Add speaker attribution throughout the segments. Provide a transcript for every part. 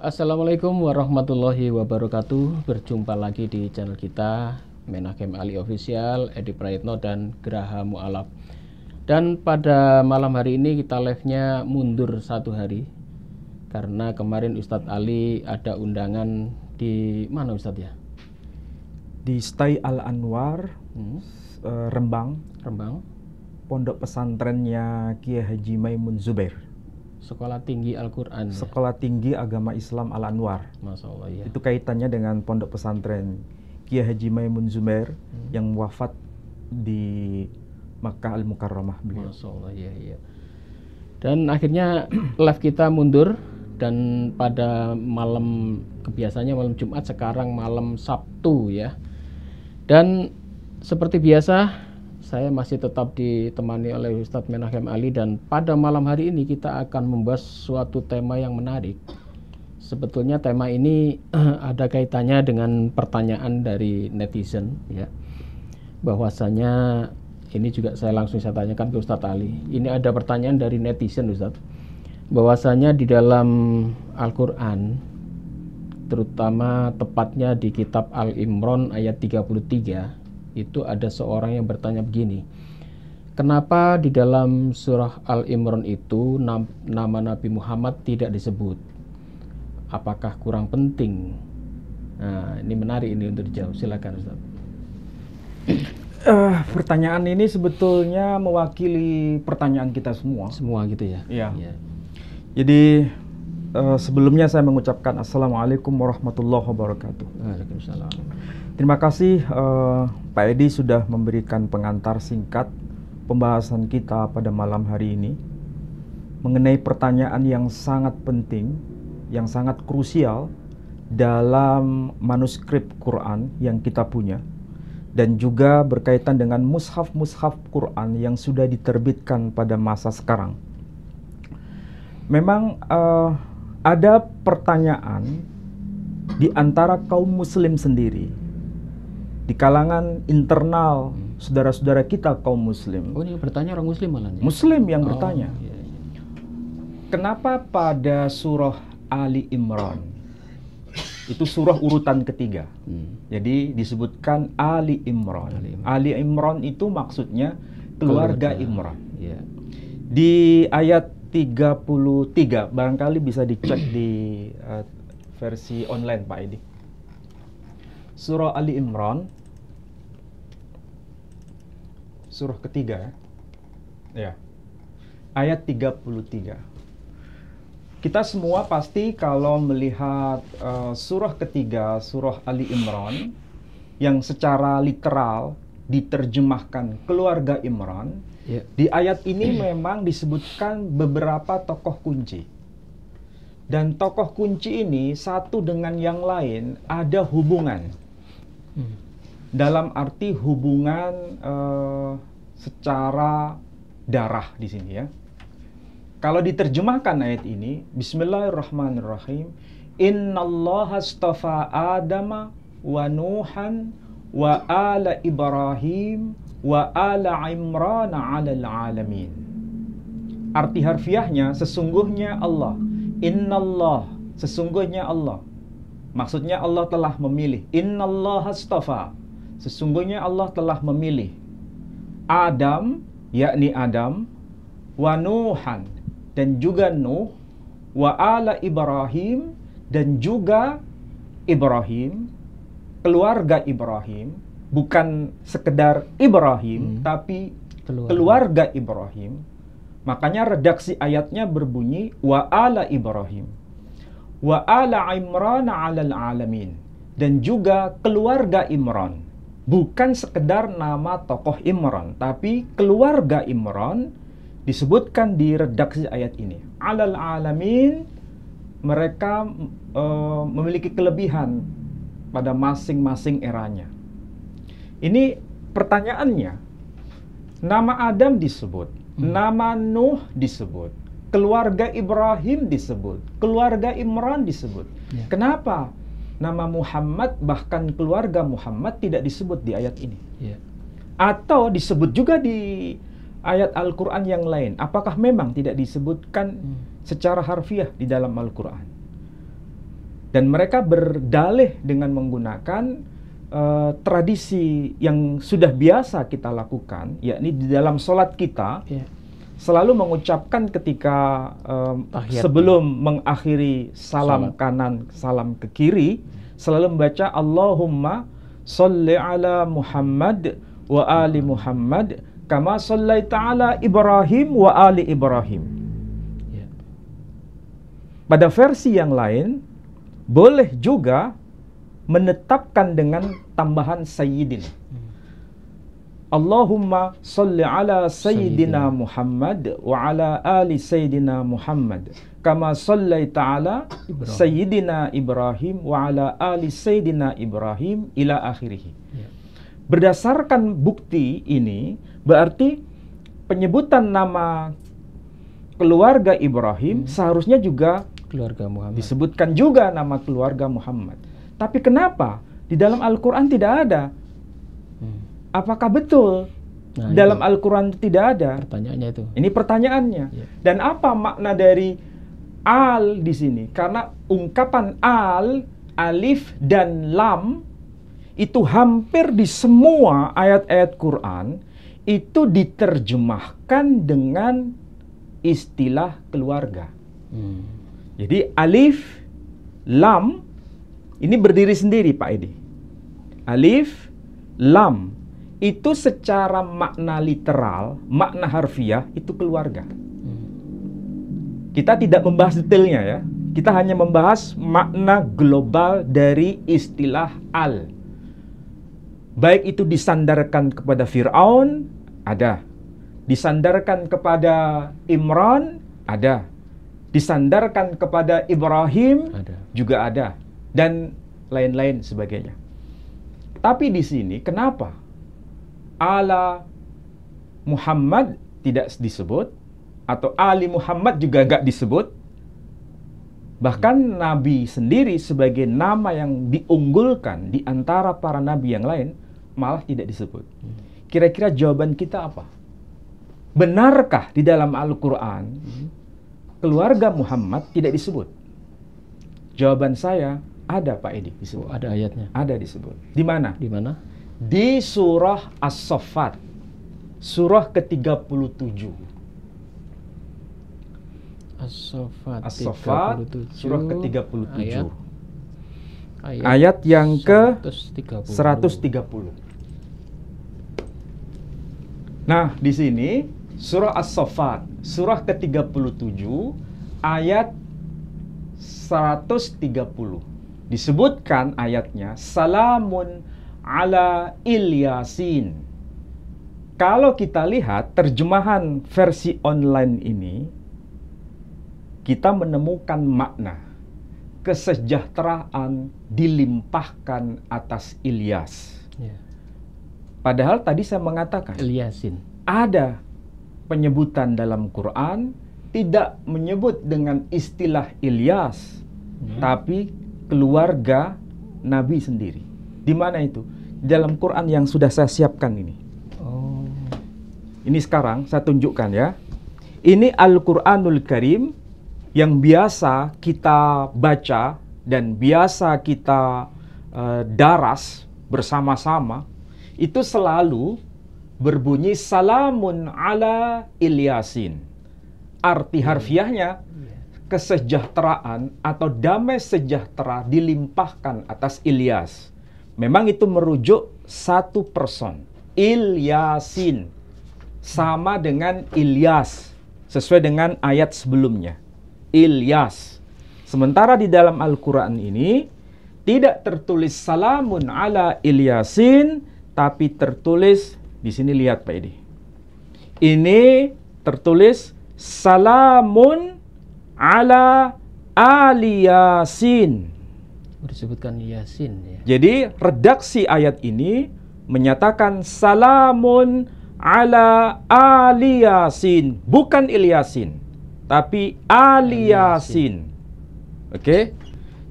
Speaker 1: Assalamualaikum warahmatullahi wabarakatuh. Berjumpa lagi di channel kita Menachem Ali Official, Edi Prayitno dan Graha Mu'alaf. Dan pada malam hari ini kita live-nya mundur satu hari karena kemarin Ustadz Ali ada undangan di mana Ustadz ya?
Speaker 2: Di Stai Al Anwar, Rembang, pondok pesantrennya Kiai Haji Maimun Zubair.
Speaker 1: Sekolah Tinggi Al-Quran.
Speaker 2: Sekolah Tinggi Agama Islam Al Anwar.
Speaker 1: Masya Allah ya.
Speaker 2: Itu kaitannya dengan pondok pesantren Kiai Haji Maimun Zubair yang wafat di Makkah Al Mukarramah beliau.
Speaker 1: Masya Allah ya. Dan akhirnya live kita mundur dan pada malam, kebiasaannya malam Jumat, sekarang malam Sabtu ya. Dan seperti biasa saya masih tetap ditemani oleh Ustadz Menachem Ali, dan pada malam hari ini kita akan membahas suatu tema yang menarik. Sebetulnya tema ini ada kaitannya dengan pertanyaan dari netizen ya. Bahwasanya ini juga saya tanyakan ke Ustadz Ali. Ini ada pertanyaan dari netizen Ustadz. Bahwasanya di dalam Al-Quran, terutama tepatnya di kitab Al-Imran ayat 33, itu ada seorang yang bertanya begini, kenapa di dalam surah Al-Imran itu nama Nabi Muhammad tidak disebut? Apakah kurang penting? Nah, ini menarik ini untuk dijawab. Silakan Ustaz.
Speaker 2: Pertanyaan ini sebetulnya mewakili pertanyaan kita semua.
Speaker 1: Semua gitu ya?
Speaker 2: Iya. Jadi sebelumnya saya mengucapkan Assalamualaikum warahmatullahi wabarakatuh.
Speaker 1: Waalaikumsalam.
Speaker 2: Terima kasih Pak Edi sudah memberikan pengantar singkat pembahasan kita pada malam hari ini mengenai pertanyaan yang sangat penting, yang sangat krusial dalam manuskrip Quran yang kita punya, dan juga berkaitan dengan mushaf-mushaf Quran yang sudah diterbitkan pada masa sekarang. Memang ada pertanyaan di antara kaum muslim sendiri, di kalangan internal saudara-saudara kita kaum muslim.
Speaker 1: Oh, ini bertanya orang muslim malah?
Speaker 2: Muslim yang bertanya.
Speaker 1: Iya.
Speaker 2: Kenapa pada surah Ali Imran, itu surah urutan ketiga, jadi disebutkan Ali Imran. Ali Imran itu maksudnya keluarga Imran.
Speaker 1: Iya.
Speaker 2: Di ayat 33, barangkali bisa dicek di versi online Pak Edi. Surah Ali Imran, surah ketiga ya, ayat 33. Kita semua pasti kalau melihat surah ketiga, surah Ali Imran, yang secara literal diterjemahkan keluarga Imran, di ayat ini memang disebutkan beberapa tokoh kunci. Dan tokoh kunci ini satu dengan yang lain ada hubungan. Dalam arti hubungan secara darah di sini ya. Kalau diterjemahkan ayat ini, Bismillahirrahmanirrahim, Innallaha astafa Adama wa Nuhan wa ala Ibrahim wa ala Imran 'alal alamin. Arti harfiahnya, sesungguhnya Allah. Innallah, sesungguhnya Allah. Maksudnya Allah telah memilih. Innallaha astafa, sesungguhnya Allah telah memilih Adam, yakni Adam, wa Nuhan, dan juga Nuh, wa ala Ibrahim, dan juga Ibrahim, keluarga Ibrahim, bukan sekedar Ibrahim, tapi keluarga Ibrahim. Makanya redaksi ayatnya berbunyi wa ala Ibrahim wa ala Imran 'alal alamin, dan juga keluarga Imran. Bukan sekedar nama tokoh Imran, tapi keluarga Imran disebutkan di redaksi ayat ini. 'Alal alamin, mereka memiliki kelebihan pada masing-masing eranya. Ini pertanyaannya, nama Adam disebut, nama Nuh disebut, keluarga Ibrahim disebut, keluarga Imran disebut. Kenapa nama Muhammad, bahkan keluarga Muhammad, tidak disebut di ayat ini? Atau disebut juga di ayat Al-Quran yang lain? Apakah memang tidak disebutkan secara harfiah di dalam Al-Quran? Dan mereka berdalih dengan menggunakan tradisi yang sudah biasa kita lakukan, yakni di dalam sholat kita selalu mengucapkan ketika sebelum mengakhiri salam kanan, salam ke kiri, selalu membaca Allahumma sholli ala Muhammad wa ali Muhammad kama shallaita ala Ibrahim wa ali Ibrahim. Pada versi yang lain boleh juga menetapkan dengan tambahan sayyidin. Allahumma sholli ala sayyidina Muhammad wa ala ali sayyidina Muhammad kama shallaita ala sayyidina Ibrahim wa ala ali sayyidina Ibrahim ila akhirih. Berdasarkan bukti ini berarti penyebutan nama keluarga Ibrahim seharusnya juga
Speaker 1: keluarga Muhammad.
Speaker 2: Disebutkan juga nama keluarga Muhammad. Tapi kenapa di dalam Al-Quran tidak ada? Apakah betul dalam Al-Quran tidak ada?
Speaker 1: Pertanyaannya itu.
Speaker 2: Ini pertanyaannya. Dan apa makna dari al di sini? Karena ungkapan al, alif dan lam itu hampir di semua ayat-ayat Quran itu diterjemahkan dengan istilah keluarga. Jadi alif, lam ini berdiri sendiri Pak Edi. Alif, lam itu secara makna literal, makna harfiah itu keluarga. Kita tidak membahas detailnya ya. Kita hanya membahas makna global dari istilah al. Baik itu disandarkan kepada Fir'aun, ada. Disandarkan kepada Imran, ada. Disandarkan kepada Ibrahim, juga ada. Dan lain-lain sebagainya. Tapi di sini kenapa ala Muhammad tidak disebut atau ali Muhammad juga gak disebut? Bahkan Nabi sendiri sebagai nama yang diunggulkan di antara para nabi yang lain malah tidak disebut. Kira-kira jawaban kita apa? Benarkah di dalam Al-Quran keluarga Muhammad tidak disebut? Jawaban saya ada Pak Edi disebut.
Speaker 1: Ada ayatnya.
Speaker 2: Ada disebut. Di mana?
Speaker 1: Di mana?
Speaker 2: Di surah As-Saffat. Surah ke-37.
Speaker 1: As-Saffat
Speaker 2: surah ke-37.
Speaker 1: Ayat
Speaker 2: yang ke
Speaker 1: 130.
Speaker 2: Nah, di sini surah As-Saffat, surah ke-37 ayat 130. Disebutkan ayatnya salamun ala Ilyasin. Kalau kita lihat terjemahan versi online ini, kita menemukan makna kesejahteraan dilimpahkan atas Ilyas. Padahal tadi saya mengatakan
Speaker 1: Ilyasin.
Speaker 2: Ada penyebutan dalam Quran tidak menyebut dengan istilah Ilyas, tapi keluarga Nabi sendiri. Di mana itu? Dalam Quran yang sudah saya siapkan ini. Ini sekarang saya tunjukkan ya. Ini Al-Quranul Karim yang biasa kita baca dan biasa kita daras bersama-sama. Itu selalu berbunyi salamun ala Ilyasin. Arti harfiahnya kesejahteraan atau damai sejahtera dilimpahkan atas Ilyas. Memang itu merujuk satu person. Ilyasin sama dengan Ilyas sesuai dengan ayat sebelumnya. Ilyas. Sementara di dalam Al-Quran ini tidak tertulis salamun ala Ilyasin, tapi tertulis di sini, lihat Pak Edi. Ini tertulis salamun ala ali Yasin.
Speaker 1: Disebutkan Yasin ya.
Speaker 2: Jadi redaksi ayat ini menyatakan salamun ala ali Yasin, bukan Ilyasin, tapi ali Yasin. Oke.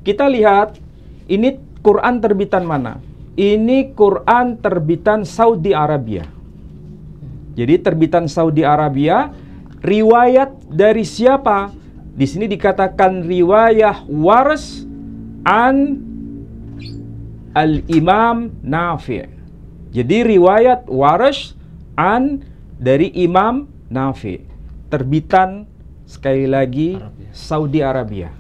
Speaker 2: Kita lihat ini Quran terbitan mana? Ini Quran terbitan Saudi Arabia. Jadi terbitan Saudi Arabia, riwayat dari siapa? Di sini dikatakan riwayah Wars an al-Imam Nafi'. Jadi riwayat Warash an dari Imam Nafi'. Terbitan sekali lagi Saudi Arabia.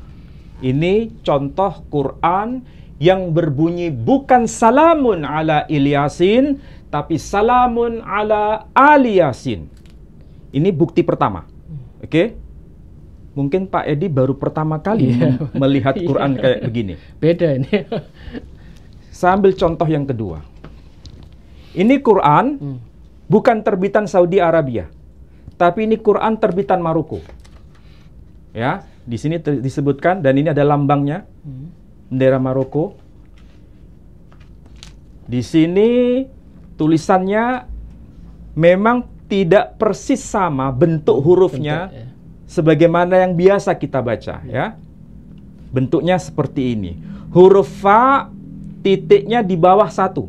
Speaker 2: Ini contoh Quran yang berbunyi bukan salamun ala Ilyasin, tapi salamun ala Ali Yasin. Ini bukti pertama. Oke? Mungkin Pak Edi baru pertama kali melihat Quran kayak begini.
Speaker 1: Beda ini.
Speaker 2: Saya ambil contoh yang kedua. Ini Quran bukan terbitan Saudi Arabia, tapi ini Quran terbitan Maroko. Ya, di sini disebutkan, dan ini ada lambangnya, bendera Maroko. Di sini tulisannya memang tidak persis sama bentuk hurufnya sebagaimana yang biasa kita baca, ya. Bentuknya seperti ini. Huruf fa titiknya di bawah satu.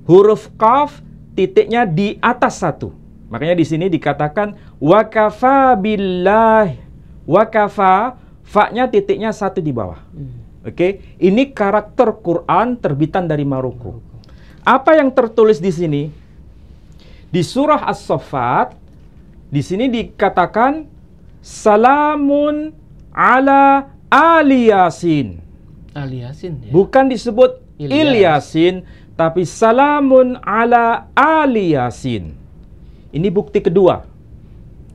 Speaker 2: Huruf qaf titiknya di atas satu. Makanya di sini dikatakan wakafa billah. Wakafa, fa-nya titiknya satu di bawah. Oke, ini karakter Quran terbitan dari Maroko. Apa yang tertulis di sini? Di surah As-Saffat, di sini dikatakan salamun ala Ali Yasin.
Speaker 1: Ali Yasin, ya?
Speaker 2: Bukan disebut Ilyasin, tapi salamun ala Ali Yasin. Ini bukti kedua.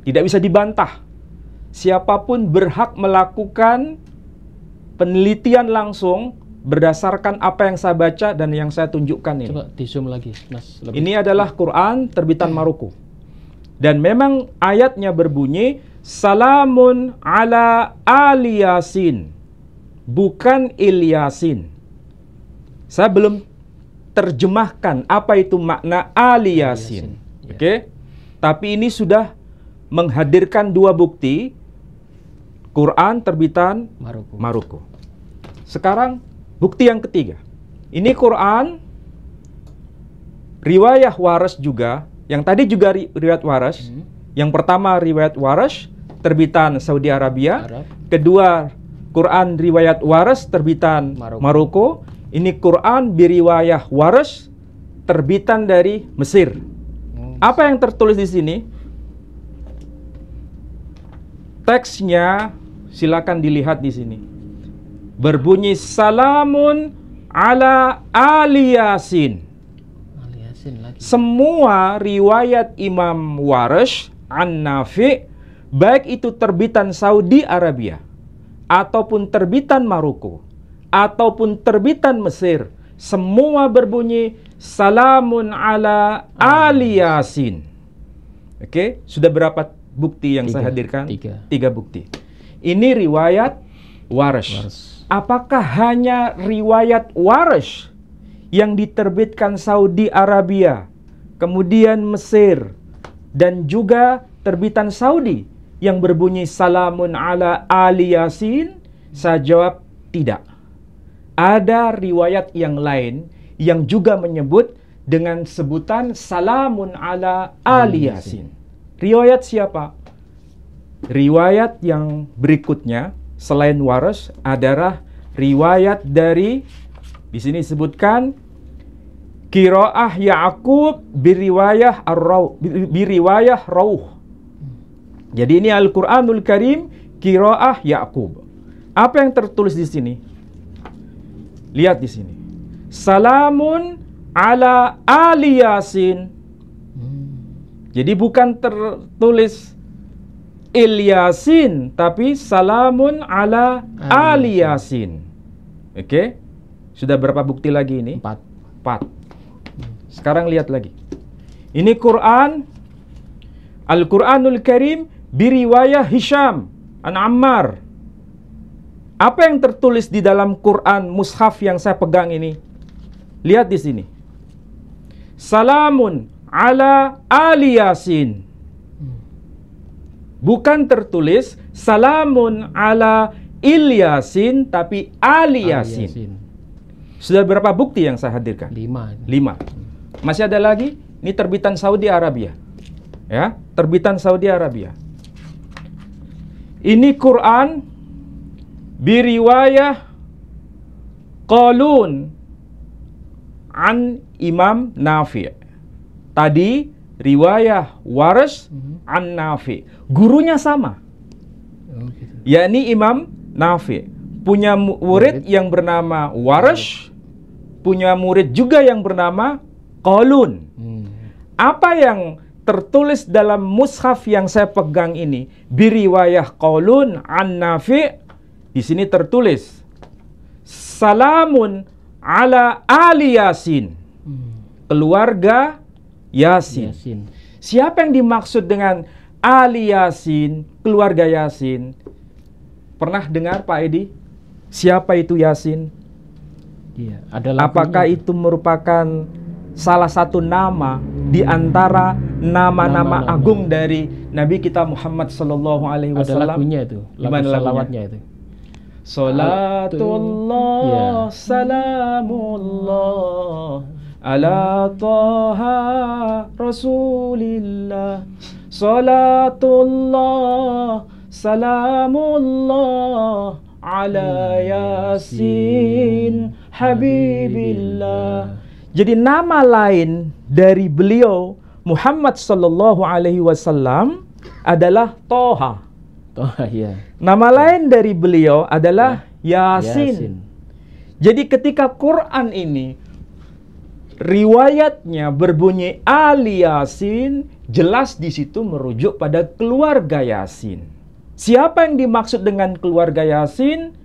Speaker 2: Tidak bisa dibantah. Siapapun berhak melakukan penelitian langsung berdasarkan apa yang saya baca dan yang saya tunjukkan ini.
Speaker 1: Coba di zoom lagi, Mas.
Speaker 2: Ini adalah Quran terbitan Maroko. Dan memang ayatnya berbunyi salamun ala Ali Yasin, bukan Ilyasin. Saya belum terjemahkan apa itu makna Ali Yasin. Oke? Tapi ini sudah menghadirkan dua bukti Quran terbitan Maroko. Sekarang bukti yang ketiga. Ini Quran riwayah Warash juga. Yang tadi juga riwayat Warash. Yang pertama riwayat Warash terbitan Saudi Arabia. Kedua Quran riwayat Warash terbitan Maroko. Ini Quran biriwayah Warash terbitan dari Mesir. Apa yang tertulis di sini? Teksnya silakan dilihat di sini. Berbunyi salamun ala Ali Yasin. Semua riwayat Imam Warash an Nafi', baik itu terbitan Saudi Arabia ataupun terbitan Maroko ataupun terbitan Mesir, semua berbunyi salamun ala Ali Yasin. Oke, sudah berapa bukti yang saya hadirkan? Tiga bukti. Ini riwayat Warash. Apakah hanya riwayat Warash yang diterbitkan Saudi Arabia, kemudian Mesir, dan juga terbitan Saudi yang berbunyi salamun ala Ali Yasin? Saya jawab tidak. Ada riwayat yang lain yang juga menyebut dengan sebutan salamun ala Ali Yasin. Riwayat siapa? Riwayat yang berikutnya selain Warash adalah riwayat dari, di sini disebutkan qiraah Ya'qub biriwayah Rauh. Jadi ini Al-Qur'anul Karim qiraah Ya'qub. Apa yang tertulis di sini? Lihat di sini. Salamun ala Ali Yasin. Jadi bukan tertulis Ilyasin, tapi salamun ala Ali Yasin. Oke? Sudah berapa bukti lagi ini? 4. Sekarang lihat lagi. Ini Quran, Al-Quranul Karim biriwayah Hisham an Ammar. Apa yang tertulis di dalam Quran mushaf yang saya pegang ini? Lihat di sini. Salamun ala Ali Yasin. Bukan tertulis salamun ala Ilyasin, tapi Ali Yasin. Sudah berapa bukti yang saya hadirkan? 5. Masih ada lagi? Ini terbitan Saudi Arabia. Ya, terbitan Saudi Arabia. Ini Quran biriwayah qalun an Imam Nafi'. Tadi riwayah Waras an Nafi'. Gurunya sama.
Speaker 1: Oh, gitu.
Speaker 2: Yakni Imam Nafi'. Punya murid yang bernama Waras, punya murid juga yang bernama Qalun. Apa yang tertulis dalam mushaf yang saya pegang ini, biriwayah Qalun an Nafi', di sini tertulis salamun ala ali Yasin. Keluarga Yasin. Siapa yang dimaksud dengan ali Yasin, keluarga Yasin? Pernah dengar Pak Edi? Siapa itu Yasin?
Speaker 1: Iya, ada
Speaker 2: apakah itu merupakan salah satu nama di antara nama-nama agung dari Nabi kita Muhammad sallallahu alaihi wasallam?
Speaker 1: Ada lagunya itu, lagu salawatnya itu.
Speaker 2: Salatullah salamullah ala Taha Rasulillah. Salatullah salamullah ala Yasin Habibillah. Jadi nama lain dari beliau Muhammad sallallahu alaihi wasallam adalah Toha.
Speaker 1: Toha, ya.
Speaker 2: Nama lain dari beliau adalah Yasin. Jadi ketika Quran ini riwayatnya berbunyi Ali Yasin, jelas di situ merujuk pada keluarga Yasin. Siapa yang dimaksud dengan keluarga Yasin?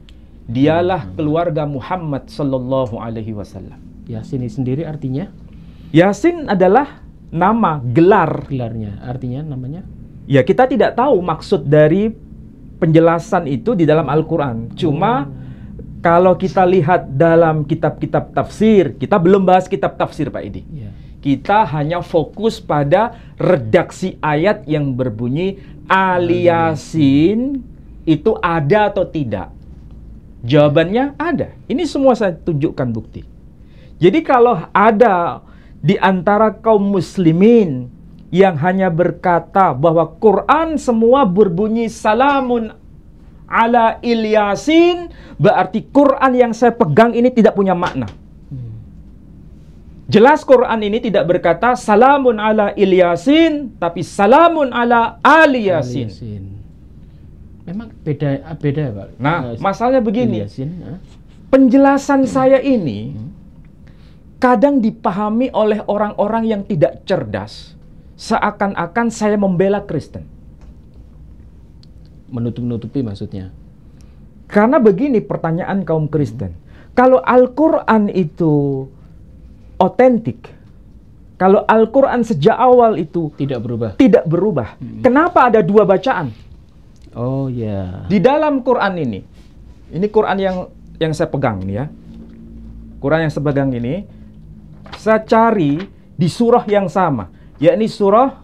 Speaker 2: Dialah keluarga Muhammad sallallahu alaihi wasallam.
Speaker 1: Yasin ini sendiri artinya?
Speaker 2: Yasin adalah nama, gelar.
Speaker 1: Gelarnya, artinya namanya?
Speaker 2: Ya, kita tidak tahu maksud dari penjelasan itu di dalam Al-Quran. Cuma kalau kita lihat dalam kitab-kitab tafsir, kita belum bahas kitab tafsir Pak Edi.
Speaker 1: Ya.
Speaker 2: Kita hanya fokus pada redaksi ayat yang berbunyi Ali Yasin itu ada atau tidak. Jawabannya ada. Ini semua saya tunjukkan bukti. Jadi kalau ada di antara kaum muslimin yang hanya berkata bahwa Quran semua berbunyi salamun ala Ilyasin, berarti Quran yang saya pegang ini tidak punya makna. Jelas Quran ini tidak berkata salamun ala Ilyasin, tapi salamun ala Ali Yasin.
Speaker 1: Memang beda Pak.
Speaker 2: Nah, masalahnya begini.
Speaker 1: Ilyasin,
Speaker 2: penjelasan saya ini kadang dipahami oleh orang-orang yang tidak cerdas, seakan-akan saya membela Kristen.
Speaker 1: Menutup-nutupi maksudnya.
Speaker 2: Karena begini pertanyaan kaum Kristen. Kalau Al-Quran itu otentik, kalau Al-Quran sejak awal itu
Speaker 1: tidak berubah.
Speaker 2: Kenapa ada dua bacaan?
Speaker 1: Oh ya.
Speaker 2: Di dalam Quran ini Quran yang saya pegang ini ya. Quran yang saya pegang ini, saya cari di surah yang sama, yakni surah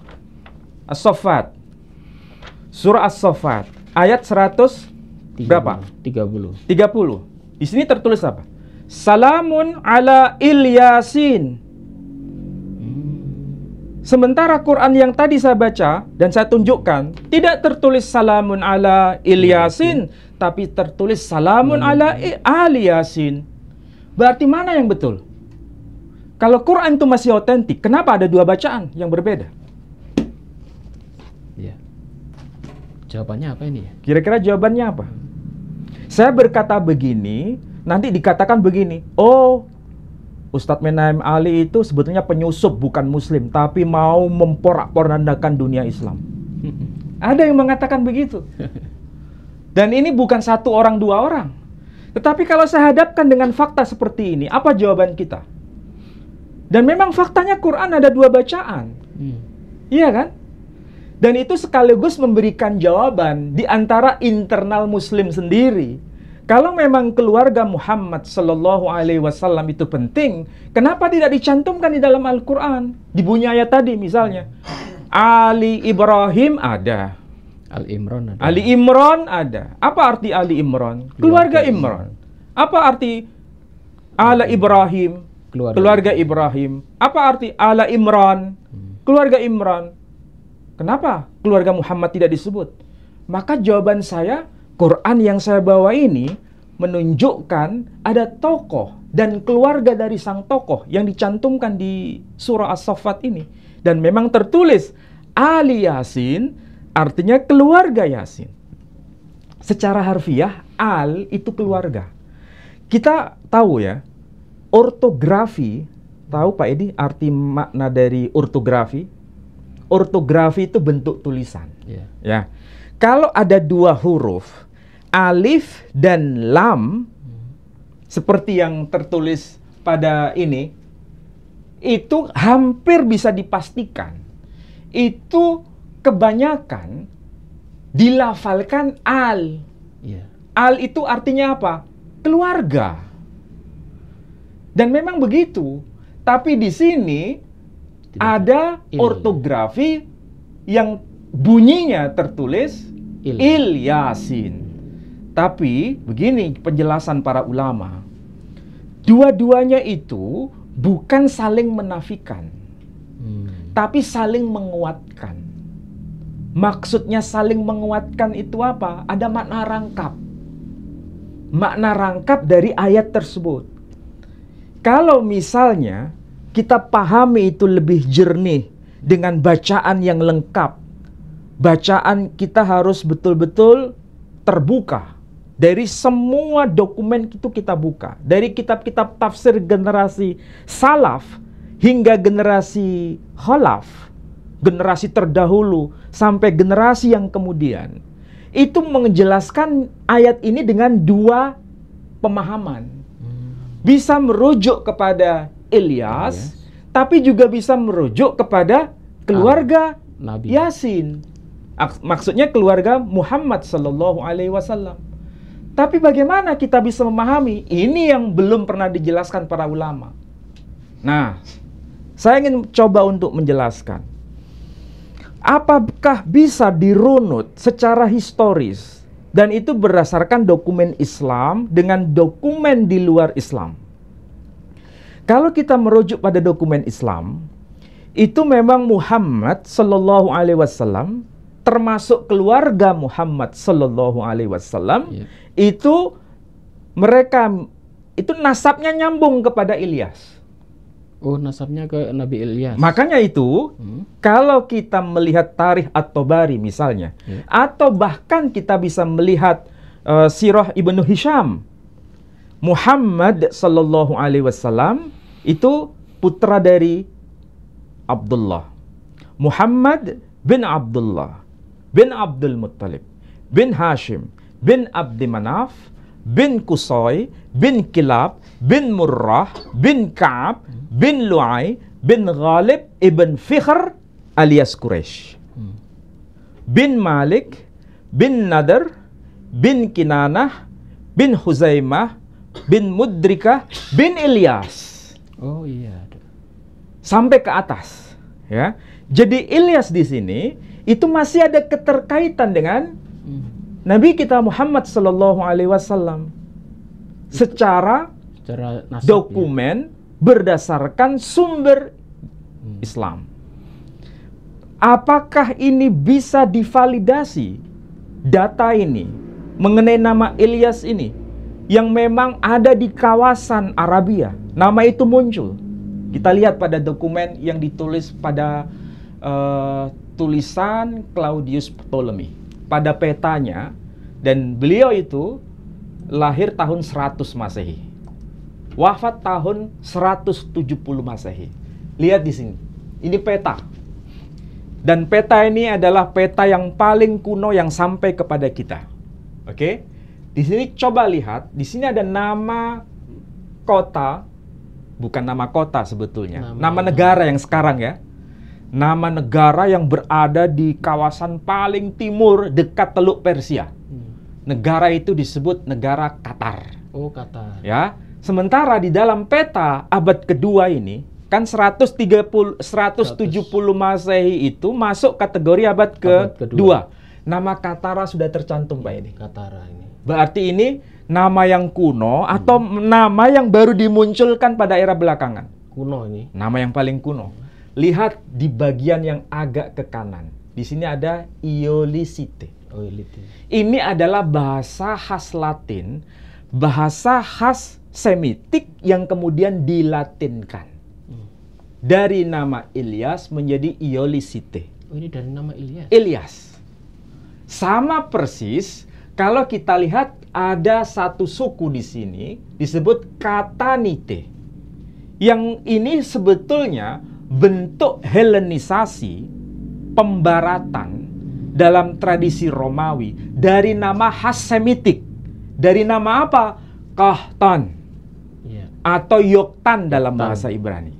Speaker 2: As-Saffat. Surah As-Saffat ayat 100 berapa?
Speaker 1: 30.
Speaker 2: Di sini tertulis apa? Salamun ala Ilyasin. Sementara Quran yang tadi saya baca dan saya tunjukkan tidak tertulis salamun ala Ilyasin, tapi tertulis salamun ala Ali Yasin. Berarti mana yang betul? Kalau Quran itu masih otentik, kenapa ada dua bacaan yang berbeda?
Speaker 1: Ya. Jawabannya apa ini ya?
Speaker 2: Kira-kira jawabannya apa? Saya berkata begini, nanti dikatakan begini, oh, Ustadz Menahem Ali itu sebetulnya penyusup bukan muslim, tapi mau memporak-porandakan dunia Islam. Ada yang mengatakan begitu. Dan ini bukan satu orang, dua orang. Tetapi kalau saya hadapkan dengan fakta seperti ini, apa jawaban kita? Dan memang faktanya Quran ada dua bacaan. Iya kan? Dan itu sekaligus memberikan jawaban di antara internal muslim sendiri. Kalau memang keluarga Muhammad sallallahu alaihi wasallam itu penting, kenapa tidak dicantumkan di dalam Al-Quran? Di bunyi ayat tadi misalnya, Ali Ibrahim ada,
Speaker 1: Al-Imran ada.
Speaker 2: Ali Imran ada. Apa arti Ali Imran? Keluarga Imran. Apa arti Ala Ibrahim? Keluarga Ibrahim. Apa arti Ala Imran? Keluarga Imran. Kenapa keluarga Muhammad tidak disebut? Maka jawaban saya, Quran yang saya bawa ini menunjukkan ada tokoh dan keluarga dari sang tokoh yang dicantumkan di surah As-Saffat ini. Dan memang tertulis Ali Yasin, artinya keluarga Yasin. Secara harfiah, al itu keluarga. Kita tahu ya, ortografi, tahu Pak Edi arti makna dari ortografi? Ortografi itu bentuk tulisan.
Speaker 1: Yeah.
Speaker 2: Ya. Kalau ada dua huruf, alif dan lam, seperti yang tertulis pada ini, itu hampir bisa dipastikan. Itu kebanyakan dilafalkan al.
Speaker 1: Yeah.
Speaker 2: Al itu artinya apa? Keluarga. Dan memang begitu. Tapi di sini ada ortografi yang bunyinya tertulis Il Yasin. Tapi begini penjelasan para ulama. Dua-duanya itu bukan saling menafikan. Tapi saling menguatkan. Maksudnya saling menguatkan itu apa? Ada makna rangkap. Makna rangkap dari ayat tersebut. Kalau misalnya kita pahami itu lebih jernih dengan bacaan yang lengkap. Bacaan kita harus betul-betul terbuka. Dari semua dokumen itu kita buka. Dari kitab-kitab tafsir generasi salaf hingga generasi khalaf, generasi terdahulu sampai generasi yang kemudian. Itu menjelaskan ayat ini dengan dua pemahaman. Bisa merujuk kepada Ilyas, tapi juga bisa merujuk kepada keluarga
Speaker 1: Nabi
Speaker 2: Yasin. Maksudnya keluarga Muhammad sallallahu alaihi wasallam. Tapi bagaimana kita bisa memahami? Ini yang belum pernah dijelaskan para ulama. Nah, saya ingin coba untuk menjelaskan. Apakah bisa dirunut secara historis? Dan itu berdasarkan dokumen Islam dengan dokumen di luar Islam. Kalau kita merujuk pada dokumen Islam, itu memang Muhammad sallallahu alaihi wasallam termasuk keluarga Muhammad sallallahu alaihi wasallam itu mereka itu nasabnya nyambung kepada Ilyas.
Speaker 1: Oh, nasabnya ke Nabi Ilyas.
Speaker 2: Makanya itu kalau kita melihat tarikh At-Tabari misalnya, atau bahkan kita bisa melihat sirah Ibnu Hisham, Muhammad sallallahu alaihi wasallam itu putra dari Abdullah. Muhammad bin Abdullah bin Abdul Muttalib bin Hashim bin Abdi Manaf bin Qusay bin Kilab bin Murrah bin Ka'ab bin Lu'ay bin Ghalib ibn Fikhr alias Quraisy bin Malik bin Nadar bin Kinanah bin Huzaimah bin Mudrikah bin Ilyas.
Speaker 1: Oh iya.
Speaker 2: Sampai ke atas, ya. Jadi Ilyas di sini itu masih ada keterkaitan dengan Nabi kita Muhammad sallallahu alaihi wasallam secara
Speaker 1: nasab,
Speaker 2: dokumen berdasarkan sumber Islam. Apakah ini bisa divalidasi data ini mengenai nama Ilyas ini yang memang ada di kawasan Arabia? Nama itu muncul. Kita lihat pada dokumen yang ditulis pada tulisan Claudius Ptolemy pada petanya, dan beliau itu lahir tahun 100 Masehi. Wafat tahun 170 Masehi. Lihat di sini. Ini peta. Dan peta ini adalah peta yang paling kuno yang sampai kepada kita. Oke? Di sini coba lihat, di sini ada nama kota, bukan nama kota sebetulnya. Nama negara yang sekarang ya. Nama negara yang berada di kawasan paling timur dekat Teluk Persia. Negara itu disebut negara Qatar.
Speaker 1: Oh, Qatar.
Speaker 2: Ya. Sementara di dalam peta abad kedua ini kan 170 Masehi itu masuk kategori abad kedua. Nama Katara sudah tercantum Pak ini.
Speaker 1: Katara ini.
Speaker 2: Berarti ini nama yang kuno atau nama yang baru dimunculkan pada era belakangan.
Speaker 1: Kuno ini.
Speaker 2: Nama yang paling kuno. Lihat di bagian yang agak ke kanan. Di sini ada Iolicite.
Speaker 1: Oh, Iolicite.
Speaker 2: Ini adalah bahasa khas Latin bahasa khas Semitik yang kemudian dilatinkan. Dari nama Ilyas menjadi Iolisite.
Speaker 1: Oh, ini dari nama Ilyas.
Speaker 2: Ilyas. Sama persis kalau kita lihat ada satu suku di sini disebut Katanite. Yang ini sebetulnya bentuk Helenisasi, pembaratan dalam tradisi Romawi dari nama khas Semitik. Dari nama apa? Kahtan atau Yoktan dalam bahasa Ibrani.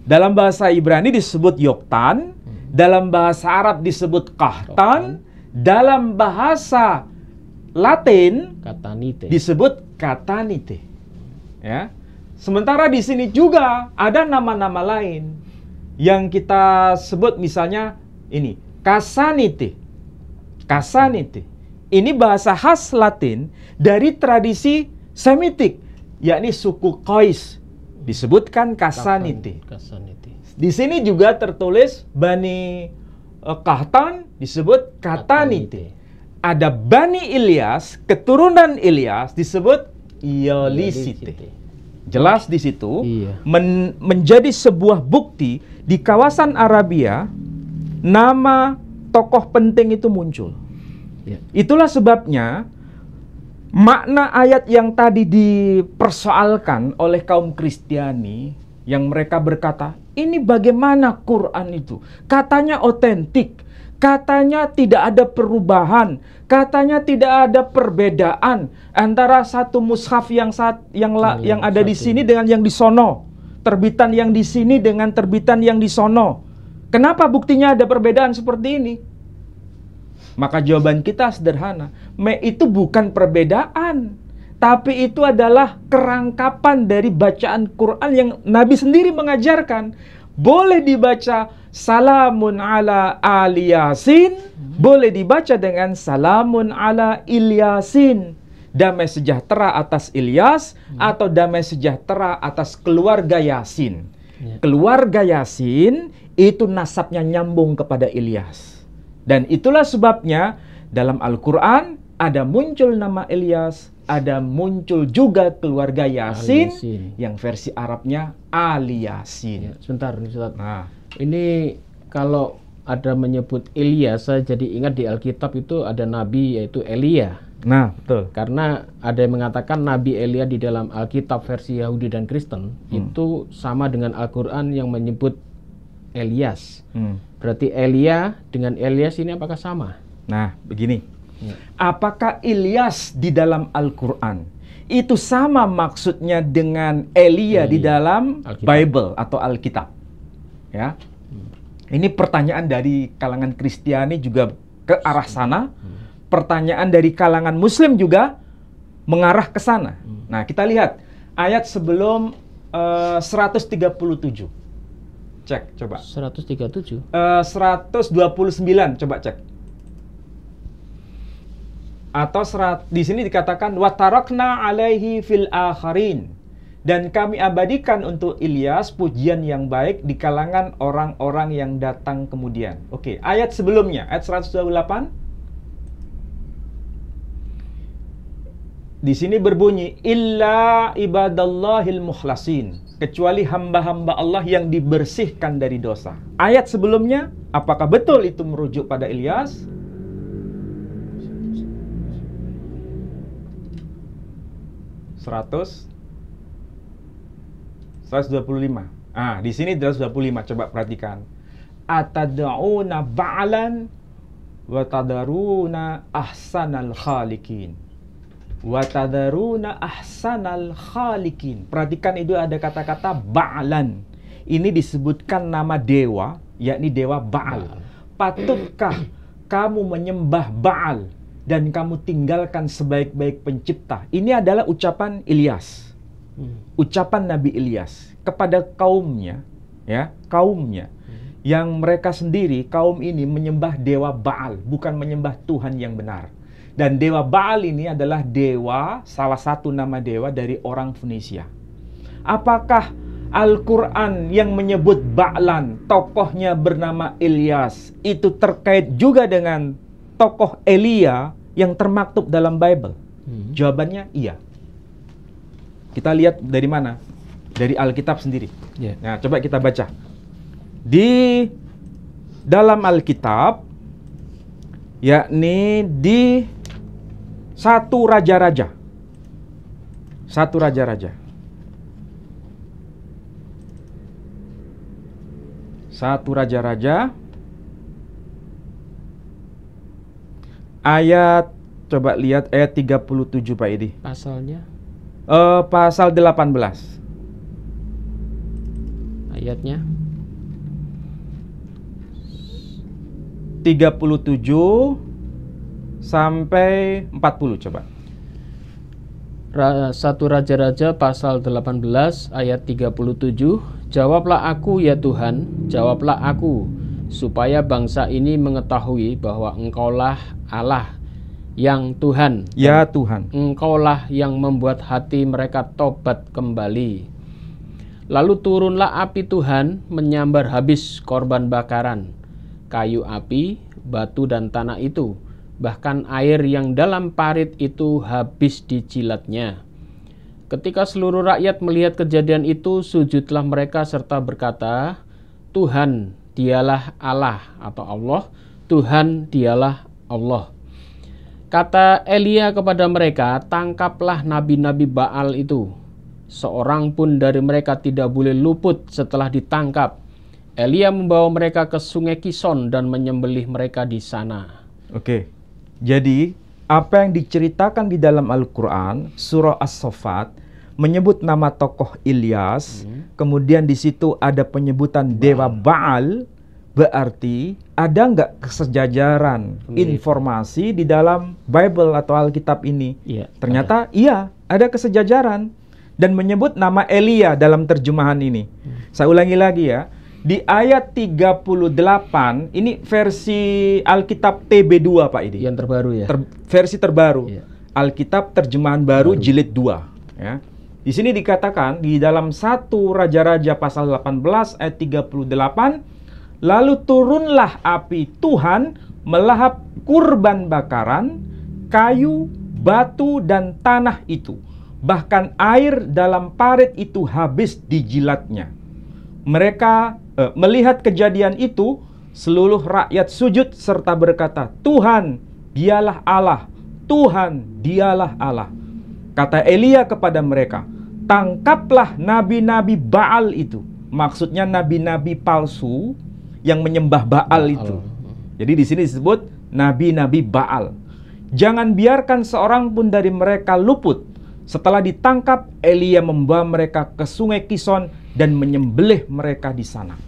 Speaker 2: Dalam bahasa Ibrani disebut Yoktan, dalam bahasa Arab disebut Kahtan, dalam bahasa Latin disebut Katanite. Ya. Sementara di sini juga ada nama-nama lain yang kita sebut, misalnya ini Casanite. Casanite. Ini bahasa khas Latin dari tradisi Semitik, yakni suku Qais. Disebutkan Casanite. Di sini juga tertulis Bani Kahtan disebut Katanite. Ada Bani Ilyas, keturunan Ilyas disebut Iolisite. Jelas di situ menjadi sebuah bukti di kawasan Arabia nama tokoh penting itu muncul. Itulah sebabnya makna ayat yang tadi dipersoalkan oleh kaum Kristiani yang mereka berkata, ini bagaimana Quran itu? Katanya otentik, katanya tidak ada perubahan, katanya tidak ada perbedaan antara satu mushaf yang ada di sini dengan yang di sono, terbitan yang di sini dengan terbitan yang di sono. Kenapa buktinya ada perbedaan seperti ini? Maka jawaban kita sederhana, itu bukan perbedaan, tapi itu adalah kerangkapan dari bacaan Quran yang Nabi sendiri mengajarkan. Boleh dibaca salamun ala ali Yasin, boleh dibaca dengan salamun ala Ilyasin. Damai sejahtera atas Ilyas atau damai sejahtera atas keluarga Yasin. Keluarga Yasin itu nasabnya nyambung kepada Ilyas. Dan itulah sebabnya dalam Al-Quran ada muncul nama Ilyas, ada muncul juga keluarga Yasin, yang versi Arabnya Ali Yasin.
Speaker 1: Sebentar, Ustaz. Nah, ini kalau ada menyebut Ilyas, saya jadi ingat di Alkitab itu ada nabi yaitu Elia.
Speaker 2: Nah, betul.
Speaker 1: Karena ada yang mengatakan Nabi Elia di dalam Alkitab versi Yahudi dan Kristen itu sama dengan Al-Quran yang menyebut Elias. Berarti Elia dengan Elias ini apakah sama?
Speaker 2: Nah, begini. Apakah Ilyas di dalam Al-Quran itu sama maksudnya dengan Elia di dalam Alkitab. Bible atau Alkitab? Ya. Ini pertanyaan dari kalangan Kristiani juga ke arah sana. Pertanyaan dari kalangan Muslim juga mengarah ke sana. Nah, kita lihat ayat sebelum 137. Cek, coba.
Speaker 1: 137?
Speaker 2: 129, coba cek. Atau di sini dikatakan watarakna alaihi fil akharin, dan kami abadikan untuk Ilyas pujian yang baik di kalangan orang-orang yang datang kemudian. Oke, ayat sebelumnya, ayat 128. Di sini berbunyi illa ibadallahil mukhlasin, kecuali hamba-hamba Allah yang dibersihkan dari dosa. Ayat sebelumnya, apakah betul itu merujuk pada Ilyas? (100) 125. Ah, di sini 125. Coba perhatikan. Atad'una ba'lan wa tadaruna ahsanal khaliqin. Wa tadaruna ahsanal khaliqin. Perhatikan itu ada kata-kata ba'lan. Ini disebutkan nama dewa, yakni dewa Baal. Patutkah kamu menyembah Baal dan kamu tinggalkan sebaik-baik pencipta? Ini adalah ucapan Ilyas. Ucapan Nabi Ilyas kepada kaumnya, ya, kaumnya yang mereka sendiri, kaum ini menyembah dewa Baal, bukan menyembah Tuhan yang benar. Dan dewa Baal ini adalah dewa, salah satu nama dewa dari orang Fenisia. Apakah Al-Quran yang menyebut Ba'lan, tokohnya bernama Ilyas, itu terkait juga dengan tokoh Elia yang termaktub dalam Bible? Jawabannya iya. Kita lihat dari mana? Dari Alkitab sendiri.
Speaker 1: Ya.
Speaker 2: Nah, coba kita baca. Di dalam Alkitab, yakni di 1 Raja-Raja. 1 Raja-Raja. 1 Raja-Raja ayat, coba lihat ayat 37 Pak Edi.
Speaker 1: Pasalnya
Speaker 2: Pasal 18.
Speaker 1: ayatnya
Speaker 2: 37 sampai 40 coba.
Speaker 1: 1 Raja-Raja pasal 18 ayat 37. Jawablah aku ya Tuhan, jawablah aku, supaya bangsa ini mengetahui bahwa Engkaulah Allah yang Tuhan.
Speaker 2: Ya Tuhan.
Speaker 1: Engkaulah yang membuat hati mereka tobat kembali. Lalu turunlah api Tuhan menyambar habis korban bakaran, kayu api, batu dan tanah itu. Bahkan air yang dalam parit itu habis dijilatnya. Ketika seluruh rakyat melihat kejadian itu, sujudlah mereka serta berkata, Tuhan dialah Allah, atau Allah, Tuhan dialah Allah. Kata Elia kepada mereka, tangkaplah nabi-nabi Baal itu. Seorang pun dari mereka tidak boleh luput setelah ditangkap. Elia membawa mereka ke sungai Kison dan menyembelih mereka di sana.
Speaker 2: Oke. Jadi, apa yang diceritakan di dalam Al-Quran, surah As-Saffat, menyebut nama tokoh Ilyas, kemudian di situ ada penyebutan dewa Baal, berarti ada nggak kesejajaran informasi di dalam Bible atau Alkitab ini?
Speaker 1: Iya,
Speaker 2: Ternyata iya, ada kesejajaran. Dan menyebut nama Elia dalam terjemahan ini. Saya ulangi lagi ya. Di ayat 38, ini versi Alkitab TB2 Pak Idi.
Speaker 1: Yang terbaru ya.
Speaker 2: Versi terbaru.
Speaker 1: Iya.
Speaker 2: Alkitab terjemahan baru jilid 2 ya. Di sini dikatakan di dalam 1 Raja-Raja pasal 18 ayat 38, lalu turunlah api Tuhan melahap kurban bakaran, kayu, batu dan tanah itu. Bahkan air dalam parit itu habis dijilatnya. Mereka melihat kejadian itu, seluruh rakyat sujud serta berkata, Tuhan, dialah Allah. Tuhan, dialah Allah. Kata Elia kepada mereka, tangkaplah nabi-nabi Baal itu. Maksudnya nabi-nabi palsu yang menyembah Baal itu. Jadi di sini disebut nabi-nabi Baal. Jangan biarkan seorang pun dari mereka luput. Setelah ditangkap, Elia membawa mereka ke sungai Kison dan menyembelih mereka di sana.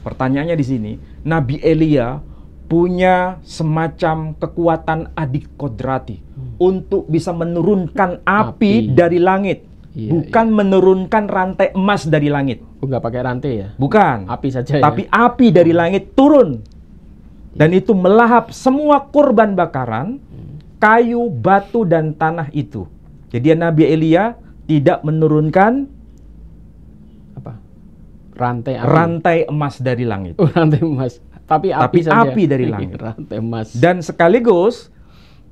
Speaker 2: Pertanyaannya di sini, Nabi Elia punya semacam kekuatan adik kodrati untuk bisa menurunkan api dari langit. Bukan menurunkan rantai emas dari langit.
Speaker 1: Nggak pakai rantai ya?
Speaker 2: Bukan.
Speaker 1: Api saja
Speaker 2: Tapi api dari langit turun. Dan itu melahap semua kurban bakaran, kayu, batu, dan tanah itu. Jadi Nabi Elia tidak menurunkan
Speaker 1: apa? Rantai api.
Speaker 2: Rantai emas dari langit.
Speaker 1: Rantai emas. Tapi api saja.
Speaker 2: Api dari langit.
Speaker 1: Rantai emas.
Speaker 2: Dan sekaligus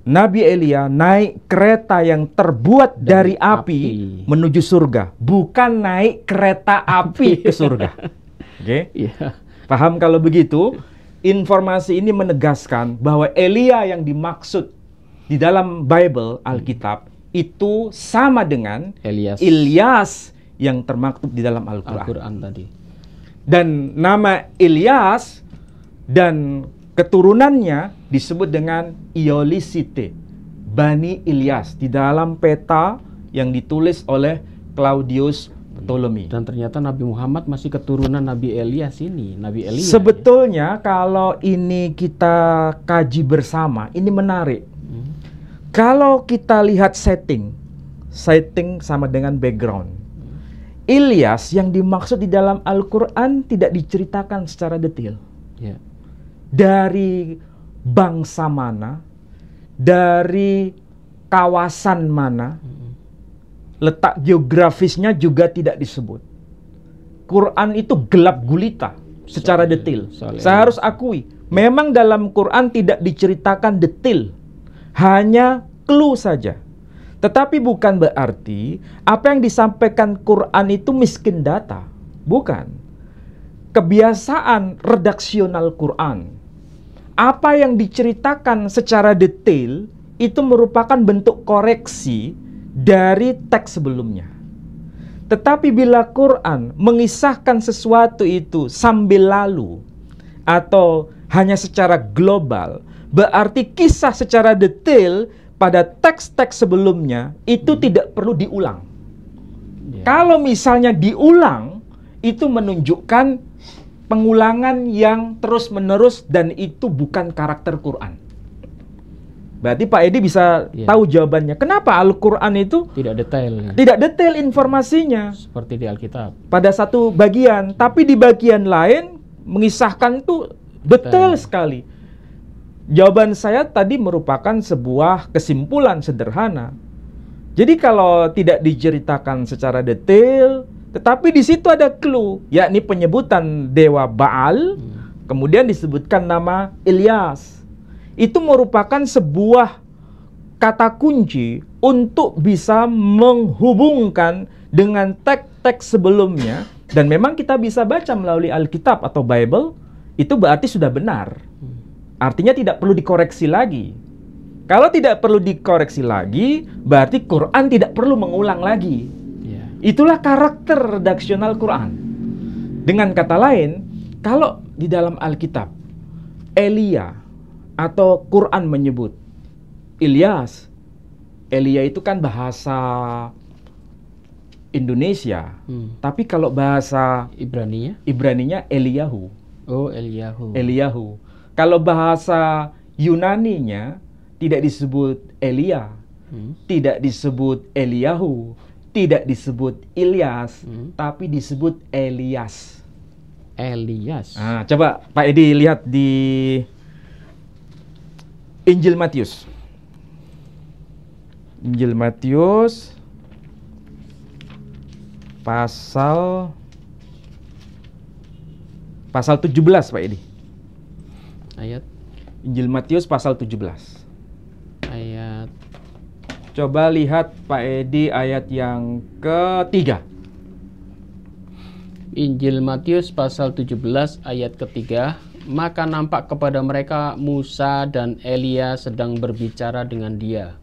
Speaker 2: Nabi Elia naik kereta yang terbuat dari api menuju surga, bukan naik kereta api ke surga. Oke?
Speaker 1: Iya.
Speaker 2: Paham kalau begitu? Informasi ini menegaskan bahwa Elia yang dimaksud di dalam Bible Alkitab itu sama dengan Ilyas yang termaktub di dalam Al-Quran
Speaker 1: tadi.
Speaker 2: Dan nama Ilyas dan keturunannya disebut dengan Iolisite, Bani Ilyas, di dalam peta yang ditulis oleh Claudius Ptolemy.
Speaker 1: Dan ternyata Nabi Muhammad masih keturunan Nabi Ilyas ini, Nabi Elia.
Speaker 2: Sebetulnya kalau ini kita kaji bersama, ini menarik. Kalau kita lihat setting sama dengan background. Ilyas yang dimaksud di dalam Al-Quran tidak diceritakan secara detail.
Speaker 1: Ya.
Speaker 2: Dari bangsa mana, dari kawasan mana, letak geografisnya juga tidak disebut. Quran itu gelap gulita secara detail. Saya harus akui, memang dalam Quran tidak diceritakan detail. Hanya clue saja. Tetapi bukan berarti apa yang disampaikan Quran itu miskin data. Bukan. Kebiasaan redaksional Quran, apa yang diceritakan secara detail itu merupakan bentuk koreksi dari teks sebelumnya. Tetapi bila Quran mengisahkan sesuatu itu sambil lalu atau hanya secara global, berarti kisah secara detail pada teks-teks sebelumnya itu tidak perlu diulang. Kalau misalnya diulang, itu menunjukkan pengulangan yang terus-menerus dan itu bukan karakter Quran. Berarti Pak Edi bisa tahu jawabannya. Kenapa Al-Quran itu
Speaker 1: tidak detail?
Speaker 2: Tidak detail informasinya.
Speaker 1: Seperti di Alkitab.
Speaker 2: Pada satu bagian, tapi di bagian lain mengisahkan itu detail sekali. Jawaban saya tadi merupakan sebuah kesimpulan sederhana. Jadi kalau tidak diceritakan secara detail, tetapi di situ ada clue, yakni penyebutan dewa Baal, kemudian disebutkan nama Ilyas. Itu merupakan sebuah kata kunci untuk bisa menghubungkan dengan teks-teks sebelumnya. Dan memang kita bisa baca melalui Alkitab atau Bible, itu berarti sudah benar. Artinya tidak perlu dikoreksi lagi. Kalau tidak perlu dikoreksi lagi, berarti Quran tidak perlu mengulang lagi. Itulah karakter redaksional Quran. Dengan kata lain, kalau di dalam Alkitab, Elia atau Quran menyebut Ilyas, Elia itu kan bahasa Indonesia. Tapi kalau bahasa Ibraninya Eliyahu.
Speaker 1: Oh, Eliyahu.
Speaker 2: Eliyahu. Kalau bahasa Yunaninya tidak disebut Elia, tidak disebut Eliyahu, tidak disebut Ilyas, tapi disebut Elias.
Speaker 1: Elias.
Speaker 2: Nah, coba Pak Edi lihat di Injil Matius. Injil Matius pasal 17 Pak Edi.
Speaker 1: Ayat.
Speaker 2: Injil Matius pasal 17.
Speaker 1: Ayat.
Speaker 2: Coba lihat Pak Edi ayat yang ketiga.
Speaker 1: Injil Matius pasal 17 ayat ketiga. Maka nampak kepada mereka Musa dan Elia sedang berbicara dengan dia.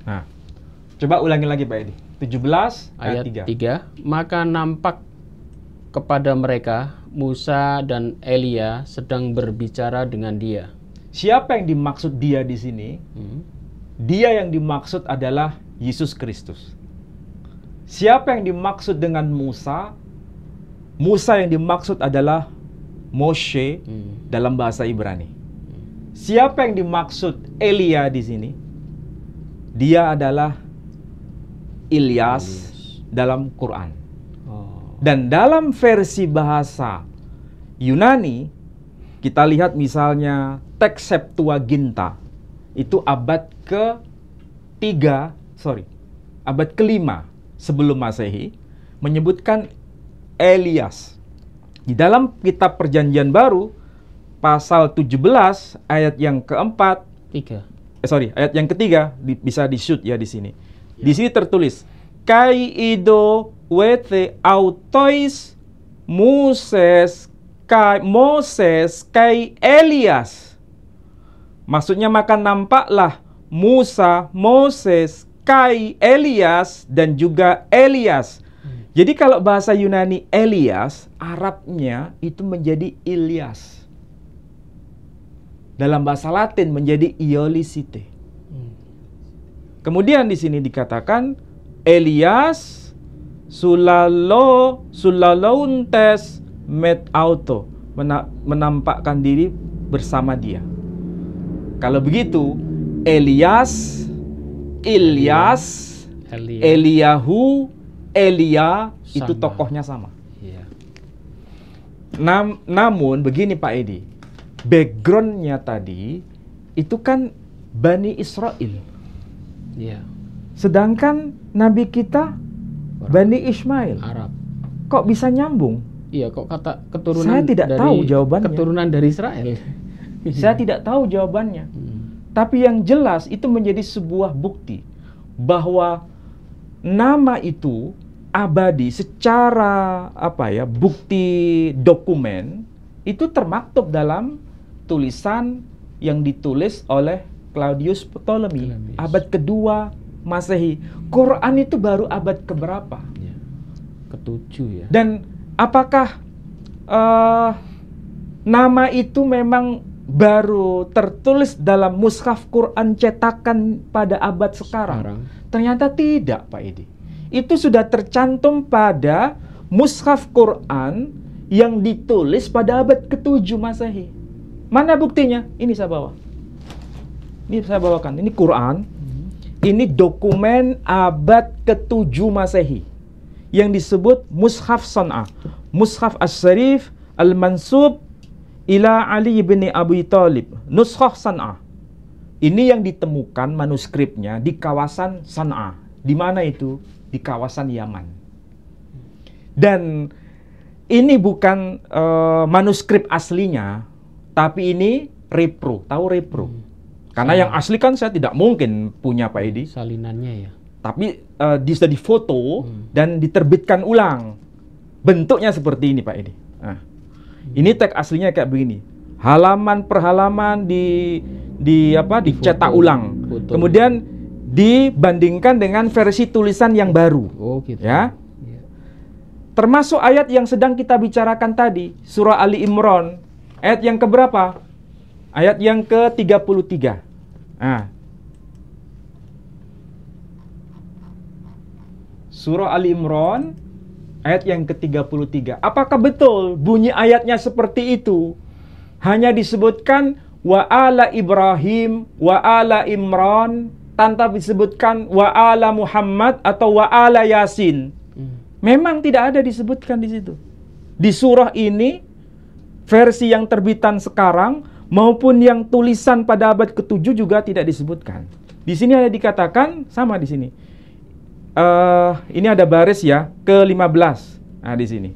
Speaker 2: Nah, coba ulangi lagi Pak Edi. 17 ayat 3.
Speaker 1: Maka nampak kepada mereka Musa dan Elia sedang berbicara dengan dia.
Speaker 2: Siapa yang dimaksud dia di sini? Dia yang dimaksud adalah Yesus Kristus. Siapa yang dimaksud dengan Musa? Musa yang dimaksud adalah Moshe dalam bahasa Ibrani. Siapa yang dimaksud Elia di sini? Dia adalah Ilyas dalam Quran. Dan dalam versi bahasa Yunani, kita lihat misalnya teks Septuaginta itu abad ke-5 sebelum Masehi menyebutkan Elias. Di dalam kitab Perjanjian Baru pasal 17 ayat yang keempat, ayat yang ketiga bisa di-shoot ya di sini. Di sini tertulis kai ido wete autois Moses kai Elias. Maksudnya maka nampaklah Musa, Moses, kai Elias dan juga Elias. Jadi kalau bahasa Yunani Elias, Arabnya itu menjadi Ilyas. Dalam bahasa Latin menjadi Iolisite. Kemudian di sini dikatakan Elias sulalauntes met auto, menampakkan diri bersama dia. Kalau begitu Elias, Ilyas, Eliyahu, Elia sama. Itu tokohnya sama. Namun begini Pak Edi, backgroundnya tadi itu kan Bani Israel. Sedangkan Nabi kita Bani Ismail.
Speaker 1: Arab.
Speaker 2: Kok bisa nyambung?
Speaker 1: Iya, kok kata keturunan?
Speaker 2: Saya tidak tahu jawabannya.
Speaker 1: Keturunan dari Israel.
Speaker 2: Saya tidak tahu jawabannya. Tapi yang jelas itu menjadi sebuah bukti bahwa nama itu abadi secara bukti dokumen itu termaktub dalam tulisan yang ditulis oleh Claudius Ptolemy abad kedua Masehi. Quran itu baru abad keberapa?
Speaker 1: Ya. Ketujuh ya.
Speaker 2: Dan apakah nama itu memang baru tertulis dalam mushaf Quran cetakan pada abad sekarang? Ternyata tidak, Pak Edi. Itu sudah tercantum pada mushaf Quran yang ditulis pada abad ke-7 Masehi. Mana buktinya? Ini saya bawa. Ini saya bawakan. Ini Quran. Ini dokumen abad ke-7 Masehi yang disebut Mushaf San'ah. Mushaf As-Syarif Al-Mansub ila Ali bin Abi Thalib. Nuskhah San'ah. Ini yang ditemukan manuskripnya di kawasan San'ah. Di mana itu? Di kawasan Yaman. Dan ini bukan manuskrip aslinya, tapi ini repro. Tahu repro? Karena yang asli kan saya tidak mungkin punya, Pak Edi.
Speaker 1: Salinannya ya.
Speaker 2: Tapi sudah difoto dan diterbitkan ulang. Bentuknya seperti ini, Pak Edi. Nah, ini teks aslinya kayak begini. Halaman per halaman dicetak ulang.
Speaker 1: Foto.
Speaker 2: Kemudian dibandingkan dengan versi tulisan yang baru.
Speaker 1: Oh gitu.
Speaker 2: Ya. Termasuk ayat yang sedang kita bicarakan tadi, surah Ali Imran. Ayat yang keberapa? Ayat yang ke-33. Nah. Surah Ali Imran ayat yang ke-33. Apakah betul bunyi ayatnya seperti itu? Hanya disebutkan wa ala Ibrahim, wa ala Imran, tanpa disebutkan wa ala Muhammad atau wa ala Yasin. Memang tidak ada disebutkan di situ. Di surah ini, versi yang terbitan sekarang maupun yang tulisan pada abad ke-7 juga tidak disebutkan. Di sini ada dikatakan sama di sini. Ini ada baris ya, ke-15. Nah, di sini.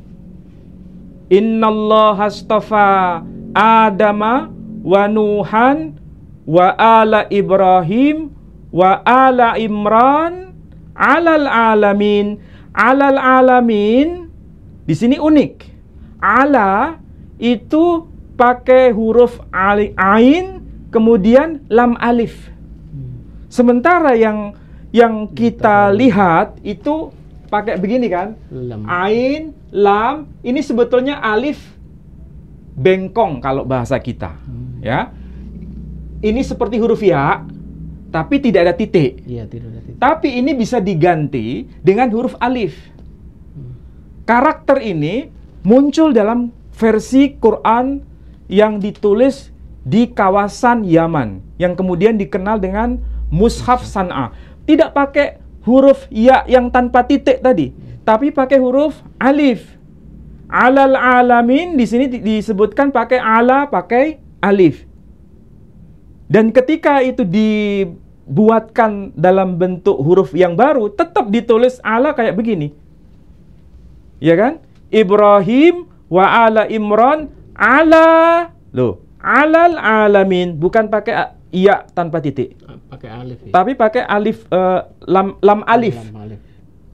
Speaker 2: Innallaha astafa Adama wa Nuhan wa ala Ibrahim wa ala Imran alal alamin. Alal alamin di sini unik. Ala itu pakai huruf ain kemudian lam alif. Sementara yang kita lihat itu pakai begini kan? Ain, lam, ini sebetulnya alif bengkong kalau bahasa kita. Ya. Ini seperti huruf ya, tapi tidak ada titik.
Speaker 1: Iya, tidak ada titik.
Speaker 2: Tapi ini bisa diganti dengan huruf alif. Karakter ini muncul dalam versi Quran yang ditulis di kawasan Yaman, yang kemudian dikenal dengan Mushaf San'ah. Tidak pakai huruf ya yang tanpa titik tadi, tapi pakai huruf alif. Alal alamin di sini disebutkan pakai ala, pakai alif. Dan ketika itu dibuatkan dalam bentuk huruf yang baru, tetap ditulis ala kayak begini. Ya kan? Ibrahim wa ala Imran ala alal alamin, bukan pakai iya tanpa titik.
Speaker 1: Pakai alif ya?
Speaker 2: Tapi pakai alif lam alif.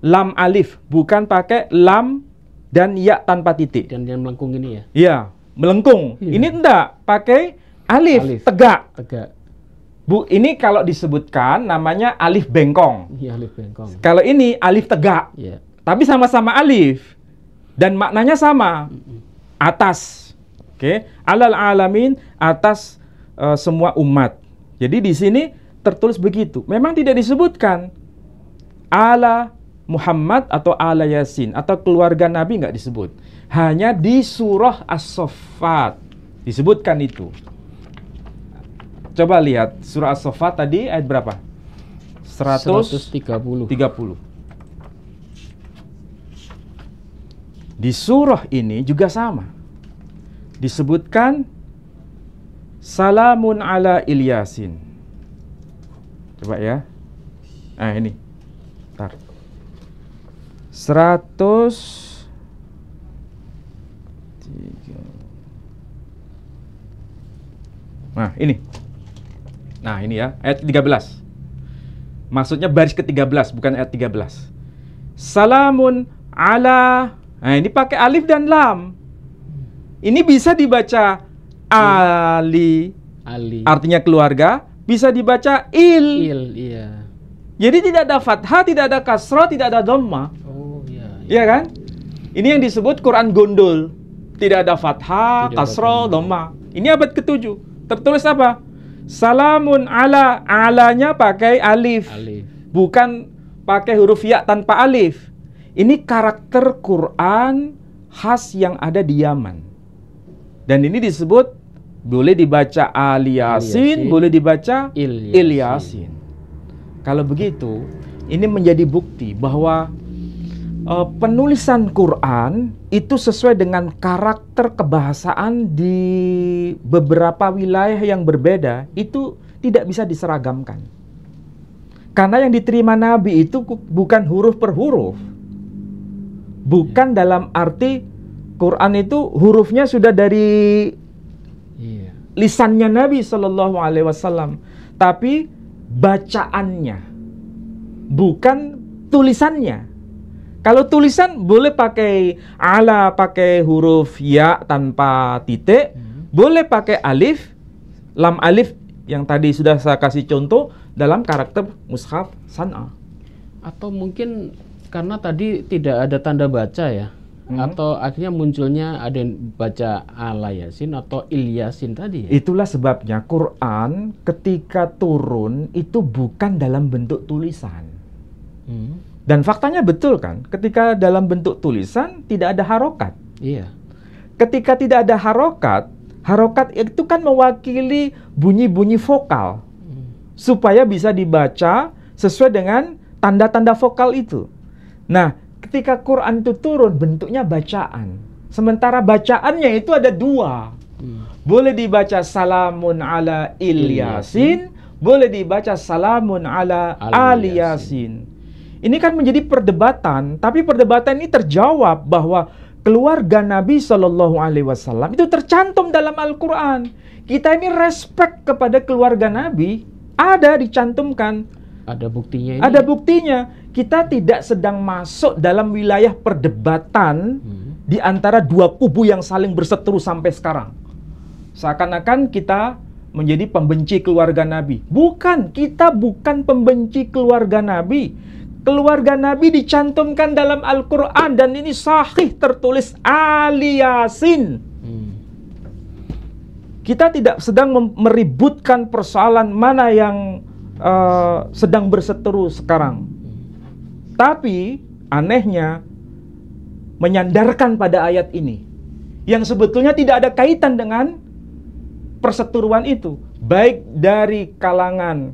Speaker 2: Lam alif, bukan pakai lam dan ya tanpa titik.
Speaker 1: Dan yang melengkung ini ya?
Speaker 2: Iya, melengkung. Iya. Ini enggak, pakai alif. Tegak. Bu, ini kalau disebutkan namanya alif bengkong.
Speaker 1: Iya, alif bengkong.
Speaker 2: Kalau ini alif tegak.
Speaker 1: Iya.
Speaker 2: Tapi sama-sama alif. Dan maknanya sama. Atas. Oke, alal alamin, atas semua umat. Jadi di sini tertulis begitu. Memang tidak disebutkan ala Muhammad atau ala Yasin atau keluarga Nabi, nggak disebut. Hanya di surah As-Saffat disebutkan itu. Coba lihat surah As-Saffat tadi ayat berapa? 130. Di surah ini juga sama. Disebutkan salamun ala Ilyasin. Coba ya. Nah, ini. Bentar. 103. Nah, ini. Nah, ini ya, ayat 13. Maksudnya baris ke-13, bukan ayat 13. Salamun ala. Nah, ini pakai alif dan lam. Ini bisa dibaca ali, artinya keluarga. Bisa dibaca il.
Speaker 1: Iya.
Speaker 2: Jadi tidak ada fathah, tidak ada kasrah, tidak ada dhamma.
Speaker 1: Oh, iya.
Speaker 2: Iya kan? Ini yang disebut Quran gondol. Tidak ada fathah, kasrah, dhamma. Ini abad ke-7. Tertulis apa? Salamun ala. Alanya pakai alif. Bukan pakai huruf ya tanpa alif. Ini karakter Quran khas yang ada di Yaman. Dan ini disebut boleh dibaca Al-Yasin, boleh dibaca Il-Yasin. Kalau begitu, ini menjadi bukti bahwa penulisan Quran itu sesuai dengan karakter kebahasaan di beberapa wilayah yang berbeda, itu tidak bisa diseragamkan. Karena yang diterima Nabi itu bukan huruf per huruf. Bukan dalam arti Quran itu hurufnya sudah dari lisannya Nabi Shallallahu Alaihi Wasallam, tapi bacaannya, bukan tulisannya. Kalau tulisan boleh pakai ala, pakai huruf ya tanpa titik, boleh pakai alif, lam alif yang tadi sudah saya kasih contoh dalam karakter mushaf San'a.
Speaker 1: Atau mungkin karena tadi tidak ada tanda baca ya, atau akhirnya munculnya ada yang baca Al-Yasin atau Il-Yasin tadi ya?
Speaker 2: Itulah sebabnya Quran ketika turun itu bukan dalam bentuk tulisan. Dan faktanya betul kan, ketika dalam bentuk tulisan tidak ada harokat.
Speaker 1: Iya.
Speaker 2: Ketika tidak ada harokat, harokat itu kan mewakili bunyi-bunyi vokal. Supaya bisa dibaca sesuai dengan tanda-tanda vokal itu. Nah, ketika Quran itu turun bentuknya bacaan. Sementara bacaannya itu ada dua. Boleh dibaca salamun ala Il-Yasin, boleh dibaca salamun ala Al-Yasin. Ini kan menjadi perdebatan, tapi perdebatan ini terjawab bahwa keluarga Nabi Shallallahu Alaihi Wasallam itu tercantum dalam Al-Quran. Kita ini respect kepada keluarga Nabi, ada dicantumkan.
Speaker 1: Ada buktinya ini.
Speaker 2: Ada buktinya. Kita tidak sedang masuk dalam wilayah perdebatan di antara dua kubu yang saling berseteru sampai sekarang. Seakan-akan kita menjadi pembenci keluarga Nabi. Bukan, kita bukan pembenci keluarga Nabi. Keluarga Nabi dicantumkan dalam Al-Quran dan ini sahih tertulis Al-Yasin. Kita tidak sedang meributkan persoalan mana yang sedang berseteru sekarang. Tapi anehnya menyandarkan pada ayat ini yang sebetulnya tidak ada kaitan dengan perseteruan itu, baik dari kalangan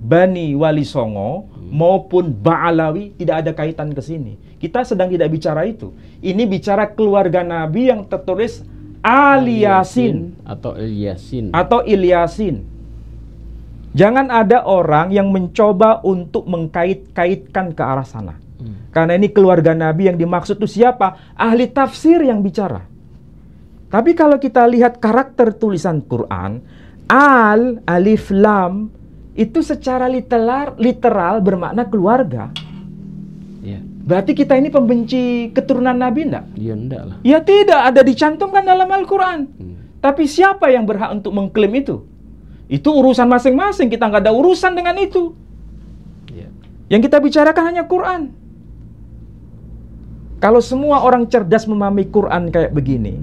Speaker 2: Bani Wali Songo maupun Ba'alawi, tidak ada kaitan ke sini. Kita sedang tidak bicara itu. Ini bicara keluarga Nabi yang tertulis Al-Yasin
Speaker 1: atau Il-Yasin.
Speaker 2: Jangan ada orang yang mencoba untuk mengkait-kaitkan ke arah sana. Karena ini keluarga Nabi yang dimaksud itu siapa? Ahli tafsir yang bicara. Tapi kalau kita lihat karakter tulisan Quran, Al, Alif, Lam, itu secara literal bermakna keluarga.
Speaker 1: Ya.
Speaker 2: Berarti kita ini pembenci keturunan Nabi enggak?
Speaker 1: Ya enggak lah.
Speaker 2: Ya tidak, ada dicantumkan dalam Al-Quran. Tapi siapa yang berhak untuk mengklaim itu? Itu urusan masing-masing, kita nggak ada urusan dengan itu.
Speaker 1: Ya.
Speaker 2: Yang kita bicarakan hanya Quran. Kalau semua orang cerdas memahami Quran kayak begini,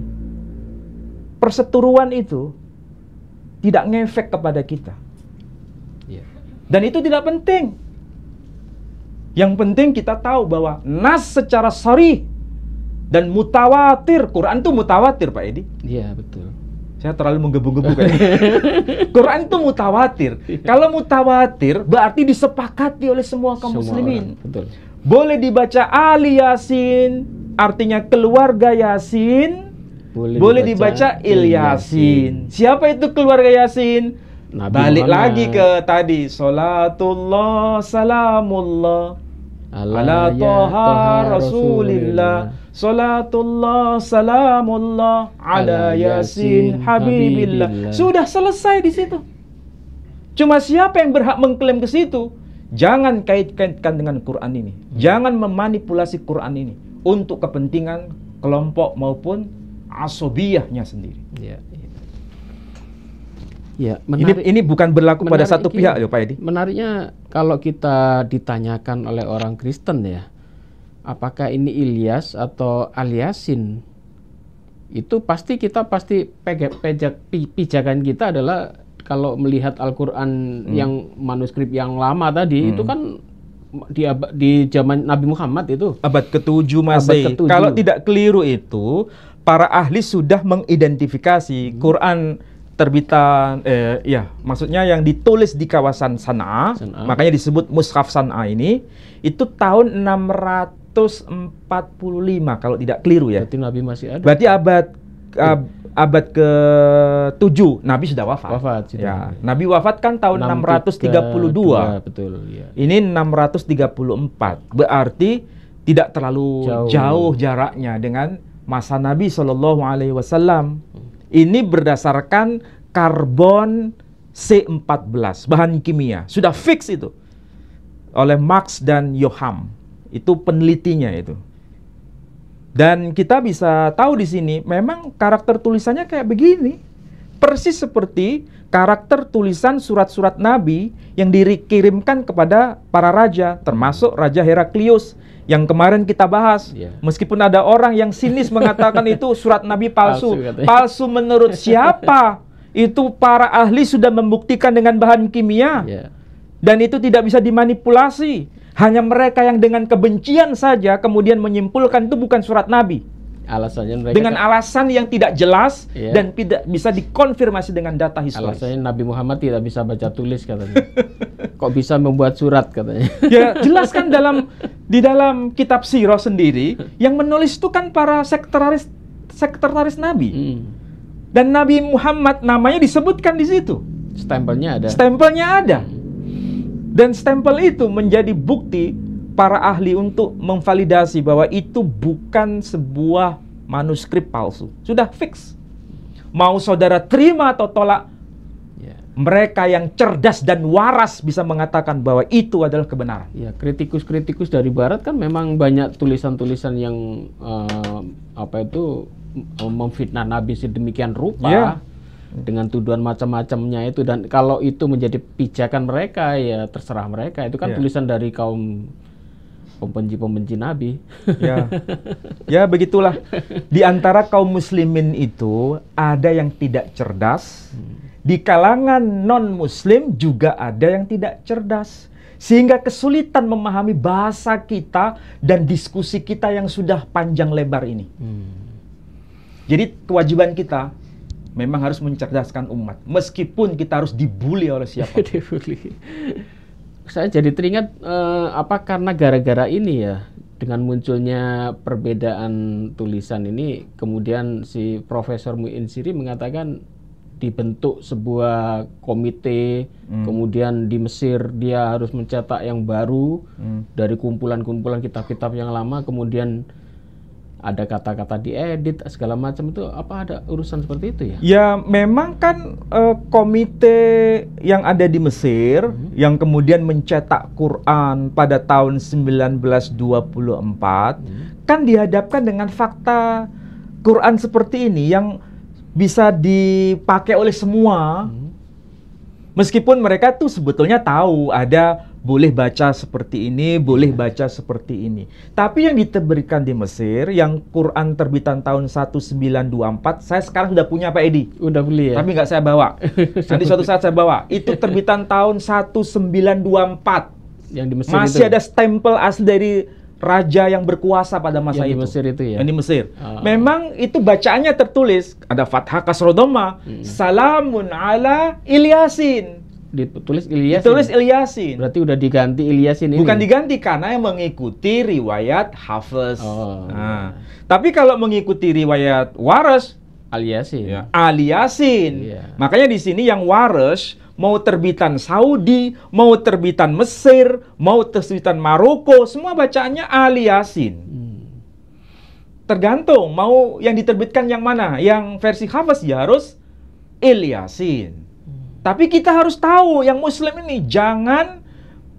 Speaker 2: perseteruan itu tidak ngefek kepada kita. Dan itu tidak penting. Yang penting kita tahu bahwa nas secara sharih dan mutawatir. Quran itu mutawatir, Pak Edi.
Speaker 1: Iya, betul.
Speaker 2: Saya terlalu menggebu-gebu kayaknya. Quran itu mutawatir. Kalau mutawatir berarti disepakati oleh semua kaum muslimin.
Speaker 1: Betul.
Speaker 2: Boleh dibaca Al-Yasin, artinya keluarga Yasin. Boleh dibaca Il-Yasin. Siapa itu keluarga Yasin?
Speaker 1: Nabi
Speaker 2: Balik
Speaker 1: Muhammad.
Speaker 2: lagi ke tadi, salatullah salamullah ala toha rasulillah, salatullah salamullah ala yasin habibillah. Sudah selesai di situ. Cuma siapa yang berhak mengklaim ke situ? Jangan kait-kaitkan dengan Quran ini. Jangan memanipulasi Quran ini untuk kepentingan kelompok maupun asobiyahnya sendiri.
Speaker 1: Ya, ya. Ya, menarik,
Speaker 2: ini bukan berlaku pada satu
Speaker 1: ini,
Speaker 2: pihak ya Pak Edi.
Speaker 1: Menariknya kalau kita ditanyakan oleh orang Kristen ya, apakah ini Ilyas atau Al-Yasin, itu pasti kita pijakan kita adalah kalau melihat Al-Quran yang manuskrip yang lama tadi itu kan di zaman Nabi Muhammad itu
Speaker 2: abad ke-7 Masehi. Kalau tidak keliru itu para ahli sudah mengidentifikasi Quran terbitan maksudnya yang ditulis di kawasan Sana'a, makanya disebut Mushaf Sana'a ini itu tahun 645 kalau tidak keliru ya.
Speaker 1: Berarti Nabi masih ada.
Speaker 2: Berarti abad ke-7 Nabi sudah wafat. Ya, Nabi wafat kan tahun 632.
Speaker 1: Betul, ya.
Speaker 2: Ini 634. Berarti tidak terlalu jauh jaraknya dengan masa Nabi Shallallahu alaihi wasallam. Ini berdasarkan karbon C14, bahan kimia. Sudah fix itu oleh Marx dan Yoham. Itu penelitinya itu. Dan kita bisa tahu di sini memang karakter tulisannya kayak begini. Persis seperti karakter tulisan surat-surat Nabi yang dikirimkan kepada para raja, termasuk Raja Heraklius yang kemarin kita bahas. Meskipun ada orang yang sinis mengatakan itu surat Nabi palsu. Palsu menurut siapa? Itu para ahli sudah membuktikan dengan bahan kimia. Dan itu tidak bisa dimanipulasi. Hanya mereka yang dengan kebencian saja kemudian menyimpulkan itu bukan surat Nabi.
Speaker 1: Alasannya mereka
Speaker 2: dengan alasan yang tidak jelas dan tidak bisa dikonfirmasi dengan data historis.
Speaker 1: Alasannya Nabi Muhammad tidak bisa baca tulis katanya. Kok bisa membuat surat katanya?
Speaker 2: Ya jelas kan di dalam kitab Sirah sendiri yang menulis itu kan para sekretaris Nabi. Dan Nabi Muhammad namanya disebutkan di situ.
Speaker 1: Stempelnya ada.
Speaker 2: Stempelnya ada. Dan stempel itu menjadi bukti para ahli untuk memvalidasi bahwa itu bukan sebuah manuskrip palsu. Sudah fix. Mau saudara terima atau tolak, mereka yang cerdas dan waras bisa mengatakan bahwa itu adalah kebenaran.
Speaker 1: Ya, kritikus-kritikus dari Barat kan memang banyak tulisan-tulisan yang memfitnah Nabi sedemikian rupa. Dengan tuduhan macam-macamnya itu, dan kalau itu menjadi pijakan mereka ya terserah mereka. Itu kan tulisan dari kaum pembenci Nabi. Ya begitulah. Di antara kaum muslimin itu ada yang tidak cerdas. Di kalangan non-muslim juga ada yang tidak cerdas. Sehingga kesulitan memahami bahasa kita dan diskusi kita yang sudah panjang lebar ini. Jadi kewajiban kita memang harus mencerdaskan umat, meskipun kita harus dibully oleh siapa. Dibully. Saya jadi teringat karena gara-gara ini ya, dengan munculnya perbedaan tulisan ini, kemudian si Profesor Mu'insiri mengatakan dibentuk sebuah komite, kemudian di Mesir dia harus mencetak yang baru dari kumpulan-kumpulan kitab-kitab yang lama, kemudian ada kata-kata diedit segala macam. Itu apa ada urusan seperti itu ya? Ya
Speaker 2: memang kan komite yang ada di Mesir yang kemudian mencetak Quran pada tahun 1924 kan dihadapkan dengan fakta Quran seperti ini yang bisa dipakai oleh semua. Meskipun mereka tuh sebetulnya tahu ada boleh baca seperti ini, boleh baca seperti ini. Tapi yang diberikan di Mesir, yang Quran terbitan tahun 1924, saya sekarang sudah punya Pak Edi.
Speaker 1: Udah beli ya?
Speaker 2: Tapi nggak saya bawa. Nanti suatu saat saya bawa. Itu terbitan tahun 1924.
Speaker 1: Yang di Mesir
Speaker 2: masih itu ada stempel asli dari raja yang berkuasa pada masa
Speaker 1: yang di Mesir itu ya?
Speaker 2: Yang di Mesir. Memang itu bacaannya tertulis, ada fathah kasroh dhamma, salamun ala Ilyasin.
Speaker 1: Ditulis Ilyasin.
Speaker 2: Ditulis Ilyasin.
Speaker 1: Berarti udah diganti Ilyasin ini.
Speaker 2: Bukan diganti karena yang mengikuti riwayat Hafiz. Tapi kalau mengikuti riwayat Waras,
Speaker 1: Al-Yasin.
Speaker 2: Al-Yasin. Makanya di sini yang Waras mau terbitan Saudi, mau terbitan Mesir, mau terbitan Maroko, semua bacaannya Al-Yasin. Tergantung mau yang diterbitkan yang mana. Yang versi Hafiz ya harus Ilyasin. Tapi kita harus tahu yang Muslim ini jangan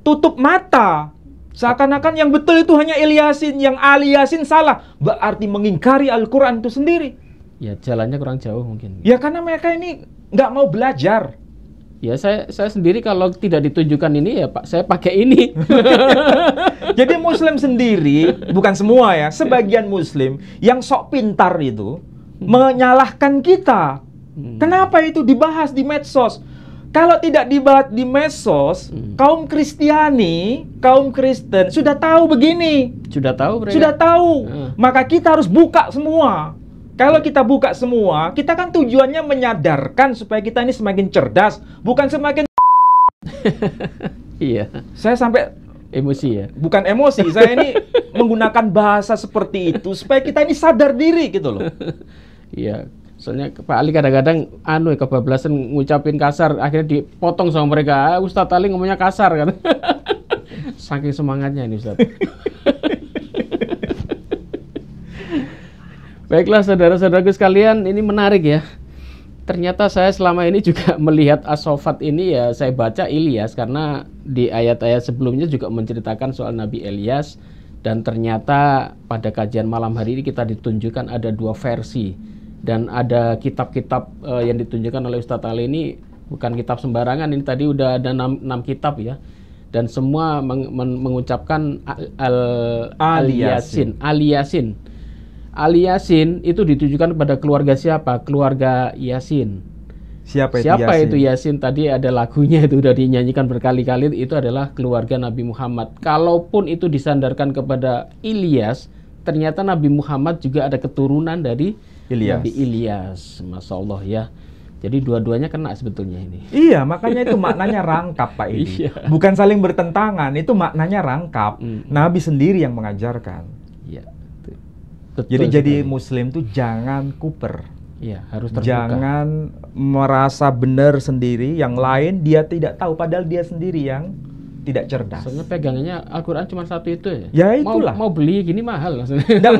Speaker 2: tutup mata. Seakan-akan yang betul itu hanya Ilyasin, yang Ali Yasin salah. Berarti mengingkari Al-Quran itu sendiri.
Speaker 1: Ya, jalannya kurang jauh mungkin.
Speaker 2: Ya karena mereka ini nggak mau belajar.
Speaker 1: Ya, saya sendiri kalau tidak ditunjukkan ini ya Pak, saya pakai ini.
Speaker 2: Jadi Muslim sendiri, bukan semua ya, sebagian Muslim yang sok pintar itu menyalahkan kita. Kenapa itu dibahas di medsos? Kalau tidak dibahas di medsos, kaum Kristiani, kaum Kristen sudah tahu begini.
Speaker 1: Sudah tahu mereka?
Speaker 2: Sudah tahu. Maka kita harus buka semua. Kalau kita buka semua, kita kan tujuannya menyadarkan supaya kita ini semakin cerdas, bukan semakin
Speaker 1: Iya.
Speaker 2: Saya sampai
Speaker 1: Emosi ya?
Speaker 2: bukan emosi, saya ini menggunakan bahasa seperti itu supaya kita ini sadar diri gitu loh.
Speaker 1: Iya. Soalnya Pak Ali kadang-kadang kebablasan ngucapin kasar, akhirnya dipotong sama mereka. Ustadz Ali ngomongnya kasar kan. Saking semangatnya ini Ustadz. Baiklah saudara-saudaraku sekalian, ini menarik ya. Ternyata saya selama ini juga melihat As-Saffat ini ya, saya baca Ilyas karena di ayat-ayat sebelumnya juga menceritakan soal Nabi Ilyas. Dan ternyata pada kajian malam hari ini kita ditunjukkan ada 2 versi. Dan ada kitab-kitab yang ditunjukkan oleh Ustadz Ali ini bukan kitab sembarangan, ini tadi udah ada 6 kitab ya. Dan semua mengucapkan Ali Yasin. Ali Yasin itu ditujukan kepada keluarga siapa? Keluarga Yasin.
Speaker 2: Siapa
Speaker 1: itu Yasin? Tadi ada lagunya itu udah dinyanyikan berkali-kali, itu adalah keluarga Nabi Muhammad. Kalaupun itu disandarkan kepada Ilyas, ternyata Nabi Muhammad juga ada keturunan dari Nabi Ilyas. Masya Allah ya. Jadi dua-duanya kena sebetulnya ini.
Speaker 2: Iya, makanya itu maknanya rangkap Pak Edi.
Speaker 1: Iya.
Speaker 2: Bukan saling bertentangan, itu maknanya rangkap. Nabi sendiri yang mengajarkan.
Speaker 1: Iya.
Speaker 2: Jadi Muslim tuh jangan kuper.
Speaker 1: Iya, harus terbuka.
Speaker 2: Jangan merasa benar sendiri, yang lain dia tidak tahu, padahal dia sendiri yang tidak cerdas.
Speaker 1: Soalnya pegangannya Al-Quran cuma satu itu ya.
Speaker 2: Ya itulah.
Speaker 1: Mau beli gini mahal.
Speaker 2: Tidak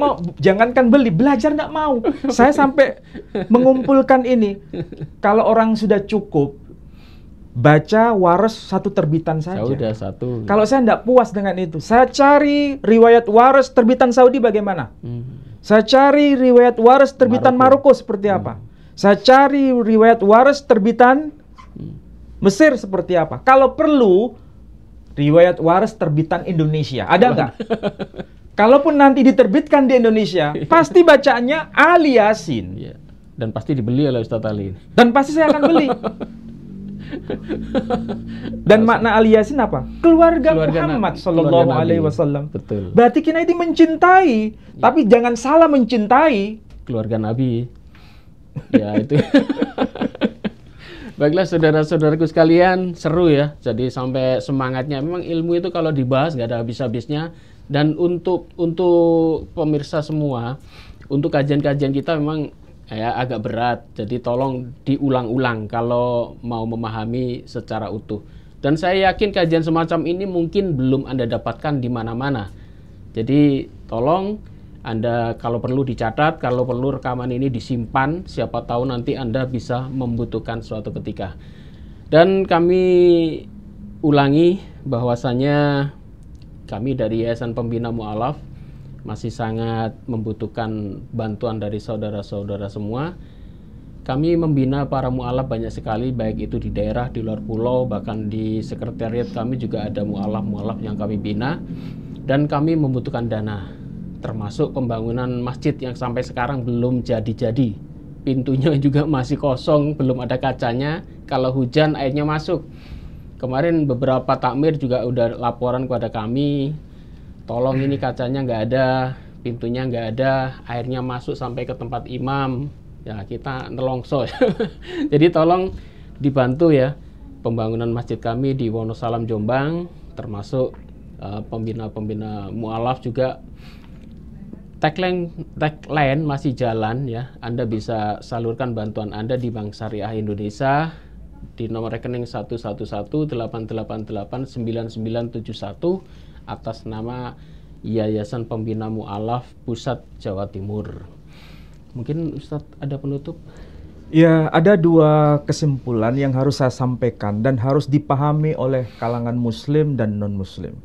Speaker 2: mau, jangankan beli, belajar tidak mau. Saya sampai mengumpulkan ini. Kalau orang sudah cukup baca waras satu terbitan saja.
Speaker 1: Sudah satu.
Speaker 2: Kalau saya tidak puas dengan itu, saya cari riwayat waras terbitan Saudi bagaimana. Saya cari riwayat waras terbitan Maroko seperti apa. Saya cari riwayat waras terbitan Mesir seperti apa. Kalau perlu riwayat waras terbitan Indonesia, ada nggak? Kalaupun nanti diterbitkan di Indonesia, pasti bacaannya Ali Yasin.
Speaker 1: Ya. Dan pasti dibeli oleh Ustadz Ali.
Speaker 2: Dan pasti saya akan beli. Dan makna Ali Yasin apa? Keluarga Muhammad Sallallahu Alaihi Wasallam.
Speaker 1: Betul.
Speaker 2: Berarti kita ini mencintai, tapi jangan salah mencintai
Speaker 1: keluarga Nabi. Ya itu. Baiklah saudara-saudaraku sekalian, seru ya. Jadi sampai semangatnya. Memang ilmu itu kalau dibahas nggak ada habis-habisnya. Dan untuk pemirsa semua, untuk kajian-kajian kita memang ya agak berat, jadi tolong diulang-ulang kalau mau memahami secara utuh. Dan saya yakin kajian semacam ini mungkin belum Anda dapatkan di mana-mana. Jadi tolong Anda kalau perlu dicatat, kalau perlu rekaman ini disimpan, siapa tahu nanti Anda bisa membutuhkan suatu ketika. Dan kami ulangi bahwasanya kami dari Yayasan Pembina Mu'alaf masih sangat membutuhkan bantuan dari saudara-saudara semua. Kami membina para mu'alaf banyak sekali, baik itu di daerah, di luar pulau, bahkan di sekretariat kami juga ada mu'alaf-mu'alaf yang kami bina. Dan kami membutuhkan dana, termasuk pembangunan masjid yang sampai sekarang belum jadi-jadi. Pintunya juga masih kosong, belum ada kacanya. Kalau hujan airnya masuk. Kemarin beberapa takmir juga udah laporan kepada kami, tolong ini kacanya nggak ada, pintunya nggak ada, airnya masuk sampai ke tempat imam. Ya kita nelongso. Jadi tolong dibantu ya pembangunan masjid kami di Wonosalam Jombang, termasuk pembina-pembina mu'alaf juga. Tagline masih jalan ya. Anda bisa salurkan bantuan Anda di Bank Syariah Indonesia di nomor rekening 111-888-9971 atas nama Yayasan Pembina Mu'alaf Pusat Jawa Timur. Mungkin Ustadz ada penutup?
Speaker 2: Ya, ada dua kesimpulan yang harus saya sampaikan dan harus dipahami oleh kalangan muslim dan non-muslim.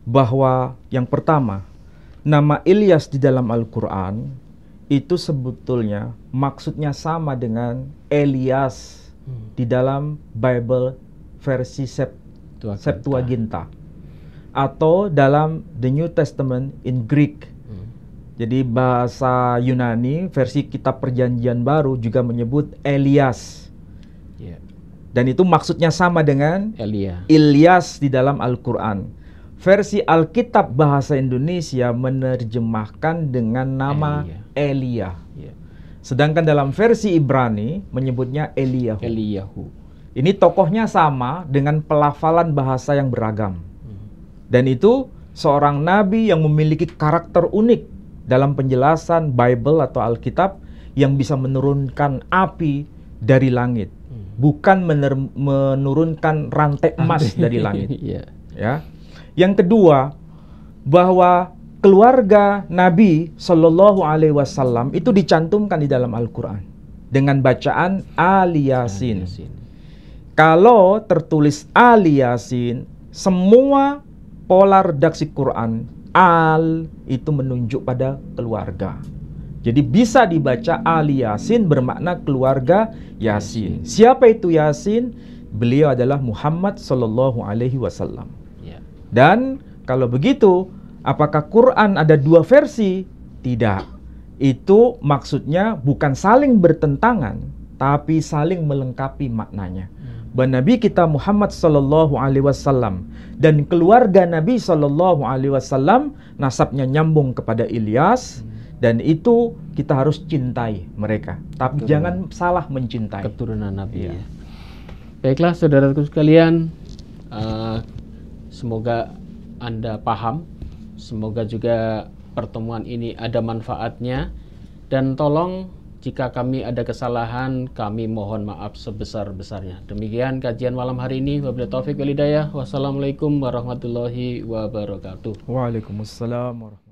Speaker 2: Bahwa yang pertama, nama Ilyas di dalam Al-Quran itu sebetulnya maksudnya sama dengan Elias di dalam Bible versi Septuaginta atau dalam The New Testament in Greek. Jadi bahasa Yunani versi Kitab Perjanjian Baru juga menyebut Elias. Dan itu maksudnya sama dengan Ilyas di dalam Al-Quran. Versi Alkitab bahasa Indonesia menerjemahkan dengan nama Elia. Sedangkan dalam versi Ibrani menyebutnya Eliyahu. Ini tokohnya sama dengan pelafalan bahasa yang beragam. Dan itu seorang nabi yang memiliki karakter unik dalam penjelasan Bible atau Alkitab yang bisa menurunkan api dari langit. Bukan menurunkan rantai emas dari langit. Ya. Yang kedua, bahwa keluarga Nabi Shallallahu Alaihi Wasallam itu dicantumkan di dalam Al-Quran dengan bacaan Al-Yasin. Kalau tertulis Al-Yasin, semua pola redaksi Quran Al itu menunjuk pada keluarga. Jadi bisa dibaca Al-Yasin bermakna keluarga Yasin. Siapa itu Yasin? Beliau adalah Muhammad Sallallahu Alaihi Wasallam. Dan kalau begitu, apakah Quran ada dua versi? Tidak. Itu maksudnya bukan saling bertentangan, tapi saling melengkapi maknanya. Bahwa Nabi kita Muhammad Sallallahu Alaihi Wasallam dan keluarga Nabi Sallallahu Alaihi Wasallam nasabnya nyambung kepada Ilyas, dan itu kita harus cintai mereka, tapi jangan salah mencintai
Speaker 1: keturunan Nabi. Baiklah saudaraku sekalian, semoga Anda paham, semoga juga pertemuan ini ada manfaatnya, dan tolong jika kami ada kesalahan, kami mohon maaf sebesar-besarnya. Demikian kajian malam hari ini. Wabillahi taufiq wal hidayah. Wassalamualaikum warahmatullahi wabarakatuh.
Speaker 2: Waalaikumsalam warahmatullahi wabarakatuh.